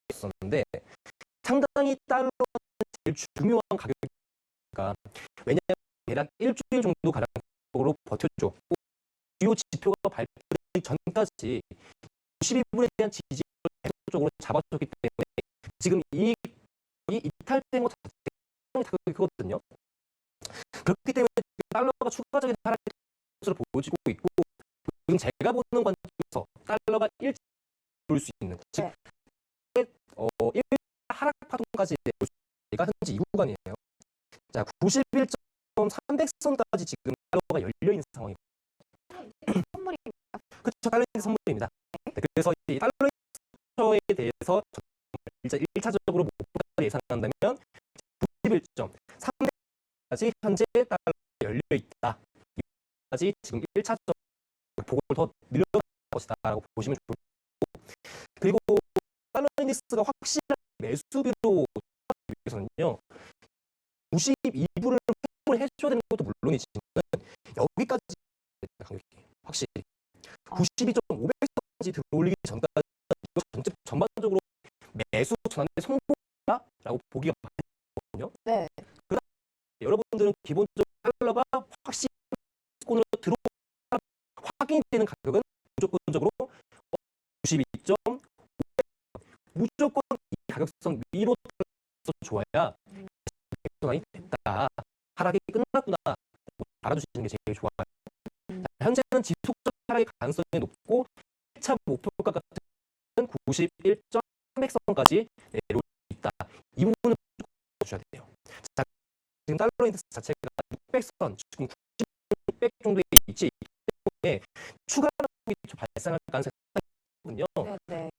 있었는데 상당히 달러가 제일 중요한 가격이니까 왜냐하면 대략 일주일 정도 가량으로 버텨줬고 주요 지표가 발표되기 전까지 92불에 대한 지지를 계속적으로 잡아줬기 때문에 지금 이 이탈된 것 자체가 타격이 크거든요. 그렇기 때문에 달러가 추가적인 하락의 것으로 보여지고 있고 지금 제가 보는 관점에서 달러가 일찍 볼 수 있는 즉 일 하락 파동까지 내가 현재 이 구간이에요. 자, 91.300선까지 지금 달러가 열려 있는 상황이고. 선물입니다. 그렇죠. 달러인데 선물입니다. 네, 그래서 이 달러에 대해서 일자 1차적으로 목표를 예상한다면 91.300까지 현재 달러가 열려 있다. 까지 지금 1차적으로 보고를 더 늘려갈 것이다라고 보시면 좋을 거고. 그리고 달러 인덱스가 확실한 매수비로 위해서는요. 92불을 회복을 해줘야 되는 것도 물론이지만 여기까지 가격이 확실히 92.500까지 들어올리기 전까지 전반적으로 매수 전환의 성공이다라고 보기가 많거든요. 네. 여러분들은 기본적으로 달러가 확실히 권으로 들어오고 확인이 되는 가격은 무조건적으로 92.500 무조건 이 가격선 위로 좋아야 전환이 됐다. 하락이 끝났구나. 알아주시는 게 제일 좋아요. 현재는 지속적 하락의 가능성이 높고 1차 목표가 같은 91.300선까지 내려올 수 있다. 이 부분을 보셔야 돼요. 자, 지금 달러 인덱스 자체가 600선, 지금 600 정도의 위치에 있기 때문에 추가 하락이 발생할 가능성이 있거든요. 네.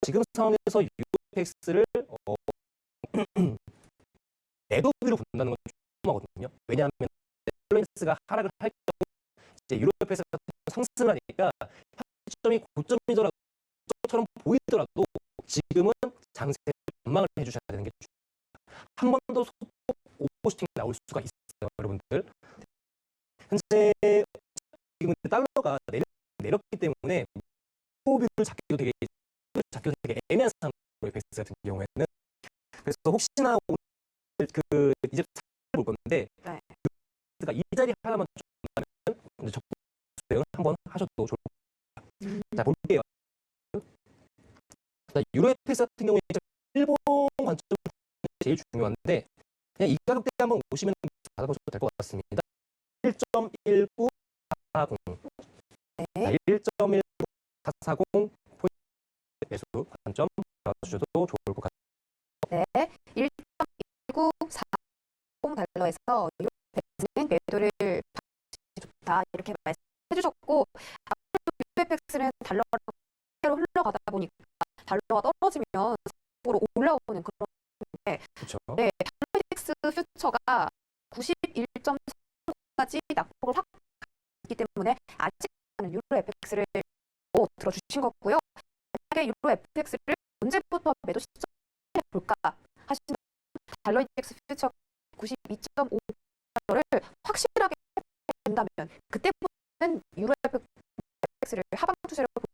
지금 상황에서 UFX를 매도비로 본다는 건 위험하거든요. 왜냐하면 달러 인덱스가 하락을 할 경우 이제 유로FX가 상승을 하니까 시점이 고점이더라도 처럼 보이더라도 지금은 장세를 전망을 해주셔야 되는 게 중요합니다. 한 번 더 소폭 오버슈팅 나올 수가 있어요, 여러분들. 현재 지금 달러가 내렸기 때문에 소비를 잡기도 되게 애매한 상황으로 FX 같은 경우에는 그래서 혹시나 오늘 이제 볼 건데 네. 이 자리 하나만 좀 하면 적극 한번 하셔도 좋을 것 같아요. 자, 볼게요. 자, 유로 FX 같은 경우에 일본 관점이 제일 중요한데 그냥 이 가격대 한번 오시면 받아보셔도 될 것 같습니다. 1.1940 네. 1.1940 포인트 매수 관점 받아주셔도 좋을 것 같습니다. 네. 1.1940 달러에서 유로팩스는 매도를 좋다 이렇게 말씀해 주셨고 유로팩스는 달러로 흘러가다 보니까 달러가 떨어지면 으로 올라오는 그런 게 그렇죠. 네, 달러 인덱스 퓨처가 91.3까지 낙폭을 확 했기 때문에 아직은 유로 FX를 들어주신 거고요. 만약에 유로 FX를 언제부터 매도 시점을 볼까 하시면 달러 인덱스 퓨처 92.5달러를 확실하게 본다면 그때부터는 유로 FX를 하방 추세로 보면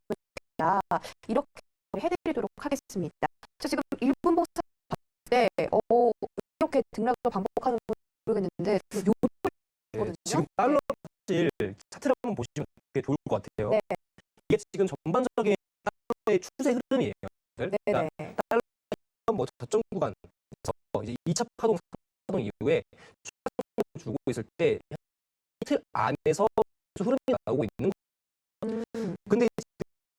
된다. 이렇게 해드리도록 하겠습니다. 저 지금 1분 봉사 때 이렇게 등락을 반복하는 건 모르겠는데 네, 지금 달러 사실 차트를 한번 보시면 되게 좋을 것 같아요. 네. 이게 지금 전반적인 달러의 추세 흐름이에요. 그러니까 달러 뭐 저점 구간에서 이제 2차 파동 이후에 추가적으로 주고 있을 때 이틀 안에서 흐름이 나오고 있는 거예요. 근데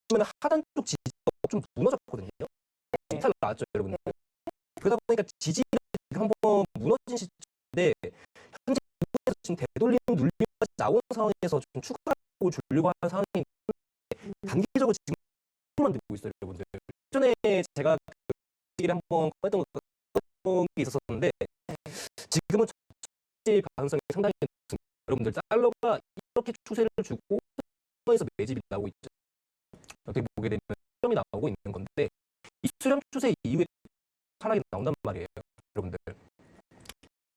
지금 하단 쪽 지지가 좀 무너졌거든요. 이탈 나왔죠, 여러분들. 그러다 보니까 지지가 한번 무너진 시점인데 현재 지금 되돌리는 눌림까지 나온 상황에서 좀 추가로 주려고 하는 상황이 단기적으로 지금 만들고 있어요, 여러분들. 전에 제가 얘기를 한번 꺼냈던 게 있었었는데 지금은 매집될 가능성이 상당히 높습니다. 여러분들 달러가 이렇게 추세를 주고 에서 매집이 나오고 있죠. 어떻게 보게 되면 수렴이 나오고 있는 건데 이 수렴 추세 이후에 하락이 나온단 말이에요, 여러분들.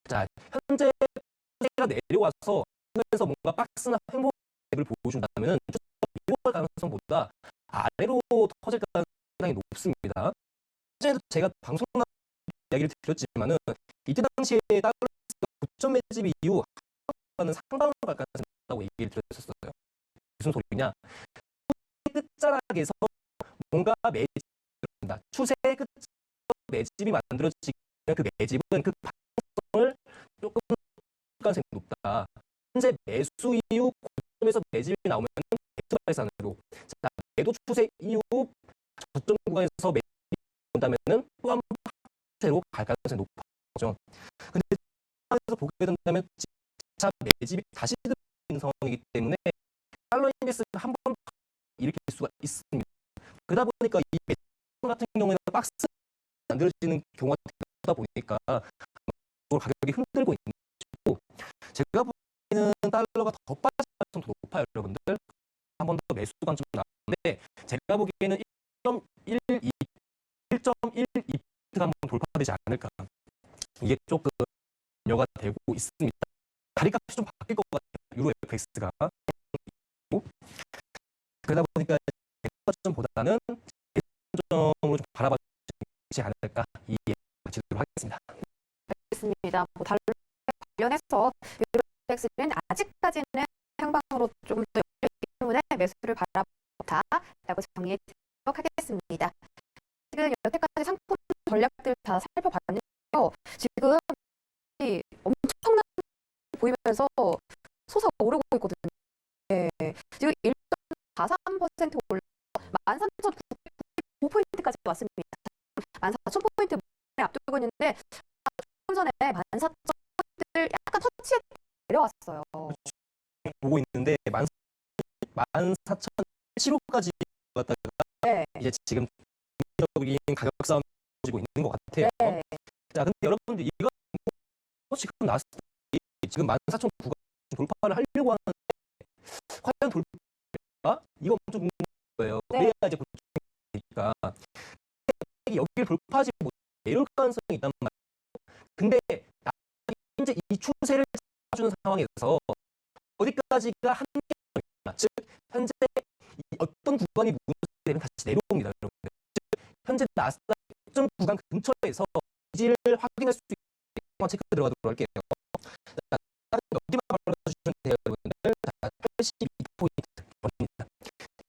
자, 현재 추세가 내려와서 그래서 뭔가 박스나 횡보를 보여준다면은 이월 가능성보다 아래로 터질 가능성이 상당히 높습니다. 현재도 제가 방송 이야기를 드렸지만은 이때 당시에 달러 고점 매집 이후 하락하는 상방으로 갈 가능성이 있다고 얘기를 드렸었어요. 무슨 소리냐? 끝자락에서 뭔가 매집이 들어온다. 추세 끝 매집이 만들어지면 그 매집은 그 방향성을 조금 가능성이 높다. 현재 매수 이후 고점에서 매집이 나오면 매수 발산으로 자, 매도 추세 이후 저점 구간에서 매집이 나온다면은 또 한 번 추세로 갈 가능성이 높아죠. 근데 에서 보게 된다면 자 매집이 다시 들어오는 상황이기 때문에 달러 인덱스가 한 번 일으킬 수가 있습니다. 그러다 보니까 이 매집 같은 경우에는 박스 만들어지는 경우가 되다 보니까 가격이 흔들고 있는 것이고 제가 보기에는 달러가 더 빠질 가능성이 더 높아요, 여러분들. 한 번 더 매수 관점 나왔는데 제가 보기에는 1.12가 한번 돌파되지 않을까. 이게 조금 염려가 되고 있습니다. 다리값이 좀 바뀔 것 같아요, 유로 FX가. 그러다 보니까 점보다는 점으로 좀 바라봐 주지 않을까 이 얘기 마치도록 하겠습니다. 알겠습니다. 뭐 달러 관련해서 유로엑스는 아직까지는 상방으로 좀 더 열리기 때문에 매수를 바라보다라고 정리해 드리도록 하겠습니다. 지금 여태까지 상품 전략들 다 살펴봤는데요. 지금 엄청난 보이면서 솟아오르고 있거든요. 네. 지금 1.43% 올라 13,995포인트까지 왔습니다. 14,000포인트 앞두고 있는데 조금 전에 14,000포인트를 약간 터치해 내려왔어요. 보고 있는데 14,075까지 왔다가 네. 이제 지금 적인 가격 싸움이 벌어지고 있는 것 같아요. 네. 자, 근데 여러분들 이거 지금 나스닥이 지금 14,009가 돌파를 하려고 하는데 과연 돌파? 이거 엄청 궁금한 거예요. 네. 그래야 이제 고점이니까 여기를 돌파하지 못해 내려올 가능성이 있단 말이에요. 근데 현재 이 추세를 잡아주는 상황에서 어디까지가 한계점이냐, 즉 현재 어떤 구간이 무너지면 다시 내려옵니다, 여러분들. 즉 현재 나스닥 고점 구간 근처에서 지지를 확인할 수 있는 체크 들어가도록 할게요. 여기만 걸어주시면 돼요, 여러분들. 82포인트입니다.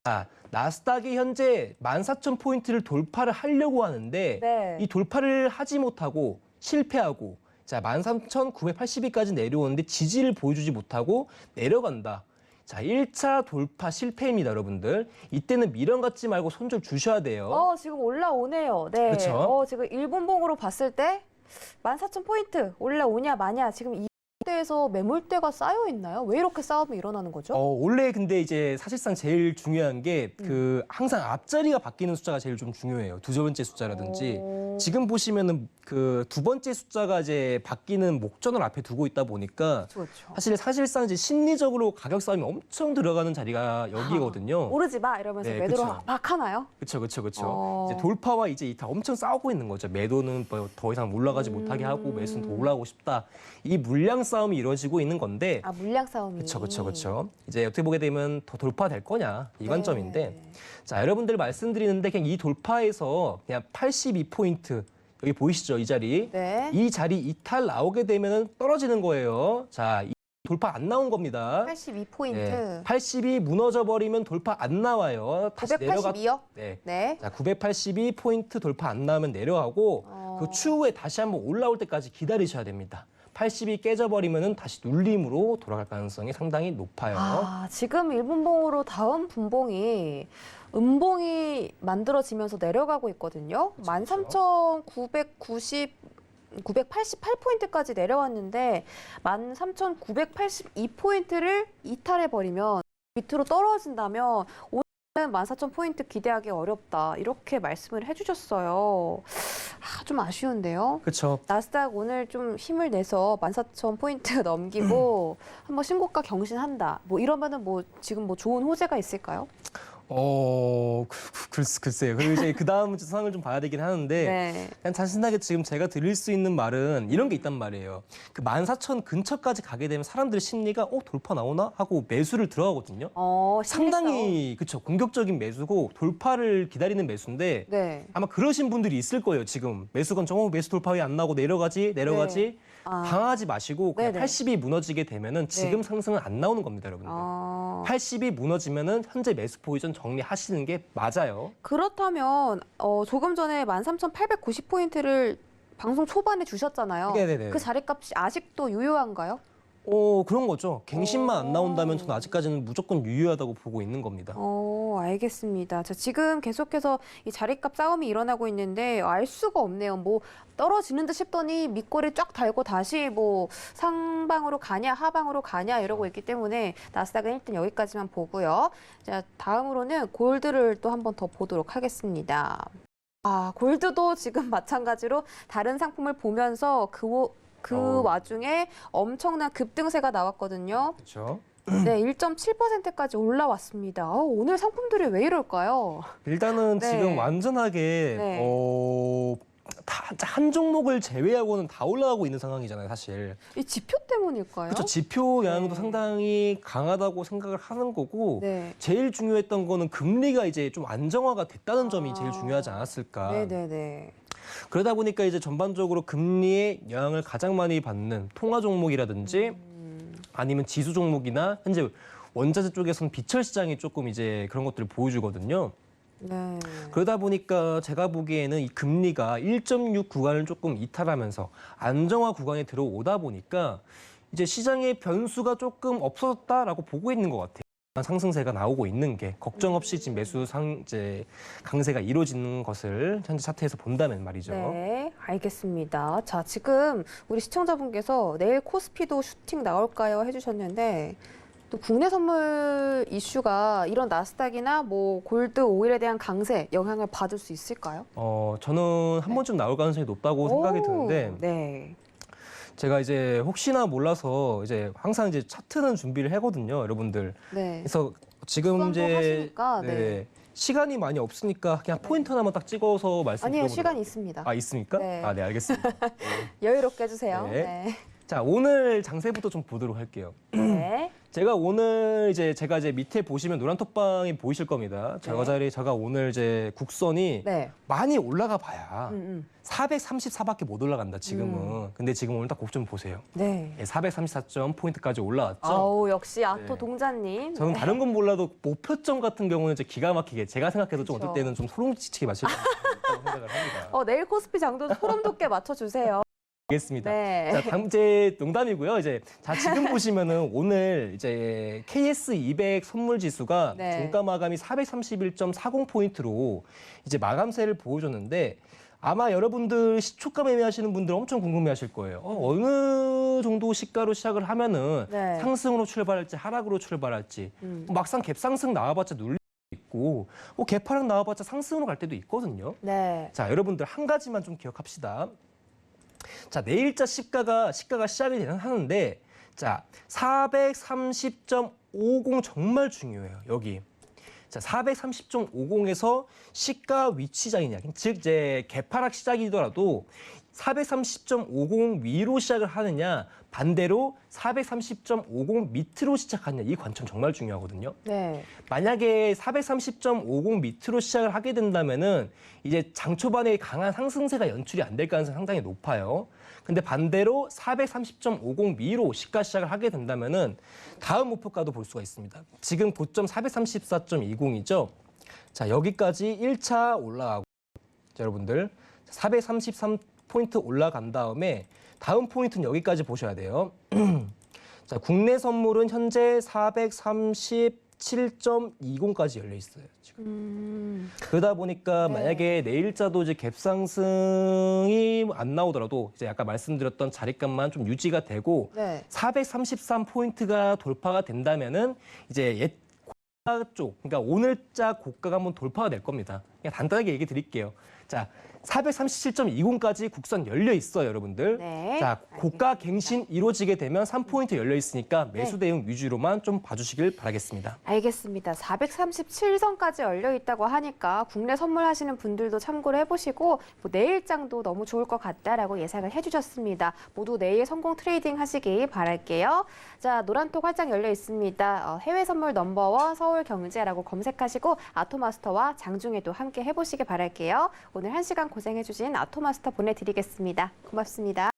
자, 나스닥이 현재 14,000포인트를 돌파를 하려고 하는데 네. 이 돌파를 하지 못하고 실패하고 자, 13,982까지 내려오는데 지지를 보여주지 못하고 내려간다. 자, 1차 돌파 실패입니다, 여러분들. 이때는 미련 갖지 말고 손 좀 주셔야 돼요. 지금 올라오네요. 네. 그쵸? 지금 일본봉으로 봤을 때 14,000포인트 올라오냐 마냐 지금 이때에서 매물대가 쌓여 있나요? 왜 이렇게 싸움이 일어나는 거죠? 원래 근데 이제 사실상 제일 중요한 게 그 항상 앞자리가 바뀌는 숫자가 제일 좀 중요해요. 두 번째 숫자라든지. 지금 보시면은 그 두 번째 숫자가 이제 바뀌는 목전을 앞에 두고 있다 보니까 그렇죠. 사실상 이제 심리적으로 가격 싸움이 엄청 들어가는 자리가 여기거든요. 오르지 마 이러면서 네, 매도를 그쵸. 막 하나요? 그렇죠. 이제 돌파와 이제 이탈 엄청 싸우고 있는 거죠. 매도는 뭐 더 이상 올라가지 못하게 하고 매수는 더 올라가고 싶다. 이 물량 싸움이 이루어지고 있는 건데. 물량 싸움이. 그렇죠. 이제 어떻게 보게 되면 더 돌파될 거냐 이 관점인데. 네. 자, 여러분들 말씀드리는데 그냥 이 돌파에서 그냥 82포인트 여기 보이시죠? 이 자리. 네. 이 자리 이탈 나오게 되면 떨어지는 거예요. 자, 이 돌파 안 나온 겁니다. 82포인트. 네. 82 무너져 버리면 돌파 안 나와요. 다시 982요? 네. 네. 자, 982포인트 돌파 안 나오면 내려가고 그 추후에 다시 한번 올라올 때까지 기다리셔야 됩니다. 80이 깨져버리면 다시 눌림으로 돌아갈 가능성이 상당히 높아요. 지금 일본봉으로 다음 분봉이 음봉이 만들어지면서 내려가고 있거든요. 그렇죠. 13,988포인트까지 내려왔는데 13,982포인트를 이탈해버리면 밑으로 떨어진다면 오늘 14,000포인트 기대하기 어렵다. 이렇게 말씀을 해주셨어요. 좀 아쉬운데요. 그렇죠. 나스닥 오늘 좀 힘을 내서 14,000포인트 넘기고 한번 신고가 경신한다. 뭐 이러면은 뭐 지금 뭐 좋은 호재가 있을까요? 글쎄요. 그리고 이제 그 다음 상황을 좀 봐야 되긴 하는데 네. 그냥 단순하게 지금 제가 드릴 수 있는 말은 이런 게 있단 말이에요. 그 14,000 근처까지 가게 되면 사람들의 심리가 돌파 나오나 하고 매수를 들어가거든요. 상당히 그렇죠. 공격적인 매수고 돌파를 기다리는 매수인데 네. 아마 그러신 분들이 있을 거예요. 지금 매수건 매수 돌파 왜 안 나고 내려가지. 네. 당하지 마시고 그냥 네네. 80이 무너지게 되면은 지금 상승은 안 나오는 겁니다, 여러분들. 80이 무너지면은 현재 매수 포지션 정리하시는 게 맞아요. 그렇다면 조금 전에 13,890포인트를 방송 초반에 주셨잖아요. 네네네. 그 자리값이 아직도 유효한가요? 그런 거죠. 갱신만 안 나온다면 저는 아직까지는 무조건 유효하다고 보고 있는 겁니다. 알겠습니다. 자, 지금 계속해서 이 자리값 싸움이 일어나고 있는데 알 수가 없네요. 뭐 떨어지는 듯 싶더니 밑꼬리 쫙 달고 다시 뭐 상방으로 가냐 하방으로 가냐 이러고 있기 때문에 나스닥은 일단 여기까지만 보고요. 자, 다음으로는 골드를 또 한 번 더 보도록 하겠습니다. 골드도 지금 마찬가지로 다른 상품을 보면서 그 와중에 엄청난 급등세가 나왔거든요. 그렇죠. 네, 1.7%까지 올라왔습니다. 오늘 상품들이 왜 이럴까요? 일단은 네. 지금 완전하게 네. 다 한 종목을 제외하고는 다 올라가고 있는 상황이잖아요, 사실. 이 지표 때문일까요? 그렇죠. 지표 영향도 네. 상당히 강하다고 생각을 하는 거고 네. 제일 중요했던 거는 금리가 이제 좀 안정화가 됐다는 점이 제일 중요하지 않았을까. 네네네. 그러다 보니까 이제 전반적으로 금리의 영향을 가장 많이 받는 통화 종목이라든지 아니면 지수 종목이나 현재 원자재 쪽에서는 비철 시장이 조금 이제 그런 것들을 보여주거든요. 네. 그러다 보니까 제가 보기에는 이 금리가 1.6 구간을 조금 이탈하면서 안정화 구간에 들어오다 보니까 이제 시장의 변수가 조금 없어졌다라고 보고 있는 것 같아요. 상승세가 나오고 있는 게 걱정 없이 지금 이제 강세가 이루어지는 것을 현재 차트에서 본다면 말이죠. 네, 알겠습니다. 자, 지금 우리 시청자분께서 내일 코스피도 슈팅 나올까요? 해주셨는데 또 국내 선물 이슈가 이런 나스닥이나 뭐 골드, 오일에 대한 강세 영향을 받을 수 있을까요? 저는 한 번쯤 나올 가능성이 높다고 생각이 드는데 네. 제가 이제 혹시나 몰라서 이제 항상 이제 차트는 준비를 하거든요, 여러분들. 네. 그래서 지금 수강도 이제 하시니까, 네. 시간이 많이 없으니까 그냥 포인트 하나만 딱 찍어서 말씀드려보도록. 아니요, 시간이 있습니다. 있습니까? 네. 네, 알겠습니다. 여유롭게 해주세요. 네. 네. 자, 오늘 장세부터 좀 보도록 할게요. 네. 제가 이제 밑에 보시면 노란 톡방이 보이실 겁니다. 제가 오늘 이제 국선이 네. 많이 올라가 봐야 434밖에 못 올라간다, 지금은. 근데 지금 오늘 딱 곡 좀 보세요. 네. 434점 포인트까지 올라왔죠. 아우, 역시 아토 네. 동자님. 저는 네. 다른 건 몰라도 목표점 같은 경우는 이제 기가 막히게 제가 생각해도 좀 그쵸. 어떨 때는 좀 소름 끼치게 맞출 것 같다고 생각을 합니다. 내일 코스피 장도 소름 돋게 맞춰주세요. 알겠습니다. 네. 자, 다음 이제 농담이고요. 지금 보시면은 오늘 이제 KS 200 선물 지수가 네. 종가 마감이 431.40 포인트로 이제 마감세를 보여줬는데 아마 여러분들 시초가 매매하시는 분들 엄청 궁금해하실 거예요. 어느 정도 시가로 시작을 하면은 네. 상승으로 출발할지 하락으로 출발할지 막상 갭상승 나와봤자 눌릴 수도 있고 개파락 나와봤자 상승으로 갈 때도 있거든요. 네. 자, 여러분들 한 가지만 좀 기억합시다. 자, 내일자 시가가 시작이 하는데, 자, 430.50 정말 중요해요, 여기. 자, 430.50에서 시가 위치장이냐, 즉, 이제 개파락 시작이더라도 430.50 위로 시작을 하느냐, 반대로 430.50 밑으로 시작하느냐, 이 관점 정말 중요하거든요. 네. 만약에 430.50 밑으로 시작을 하게 된다면은 이제 장 초반에 강한 상승세가 연출이 안 될 가능성이 상당히 높아요. 근데 반대로 430.50 위로 시가 시작을 하게 된다면은 다음 목표가도 볼 수가 있습니다. 지금 고점 434.20이죠. 자, 여기까지 1차 올라가고 자, 여러분들 433포인트 올라간 다음에 다음 포인트는 여기까지 보셔야 돼요. 자, 국내 선물은 현재 437.20까지 열려 있어요. 지금. 그러다 보니까 네. 만약에 내일자도 이제 갭상승이 안 나오더라도 이제 아까 말씀드렸던 자리값만 좀 유지가 되고 네. 433포인트가 돌파가 된다면은 이제 쪽, 그러니까 오늘자 고가가 한번 돌파가 될 겁니다. 그냥 간단하게 얘기 드릴게요. 자, 437.20까지 국선 열려 있어요, 여러분들. 네, 자, 고가 갱신 이루어지게 되면 3포인트 열려 있으니까 매수 대응 위주로만 좀 봐주시길 바라겠습니다. 알겠습니다. 437선까지 열려 있다고 하니까 국내 선물하시는 분들도 참고를 해보시고 뭐 내일장도 너무 좋을 것 같다라고 예상을 해주셨습니다. 모두 내일 성공 트레이딩 하시기 바랄게요. 자, 노란톡 활짝 열려 있습니다. 해외 선물 넘버원 서울경제라고 검색하시고 아토마스터와 장중에도 함께 해보시기 바랄게요. 오늘 1시간 고생해주신 아토마스터 보내드리겠습니다. 고맙습니다.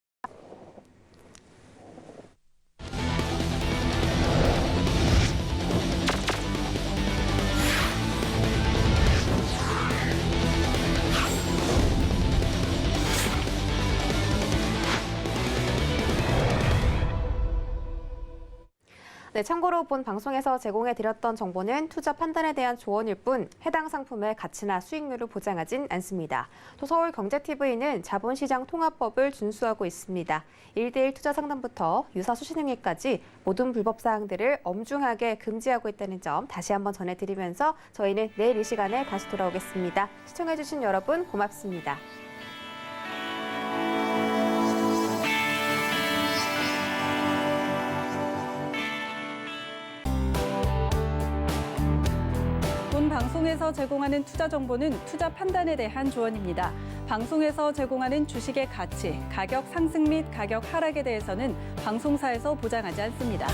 네, 참고로 본 방송에서 제공해드렸던 정보는 투자 판단에 대한 조언일 뿐 해당 상품의 가치나 수익률을 보장하진 않습니다. 또 서울경제TV는 자본시장 통합법을 준수하고 있습니다. 1대1 투자 상담부터 유사 수신행위까지 모든 불법 사항들을 엄중하게 금지하고 있다는 점 다시 한번 전해드리면서 저희는 내일 이 시간에 다시 돌아오겠습니다. 시청해주신 여러분 고맙습니다. 본 방송에서 제공하는 투자 정보는 투자 판단에 대한 조언입니다. 방송에서 제공하는 주식의 가치, 가격 상승 및 가격 하락에 대해서는 방송사에서 보장하지 않습니다.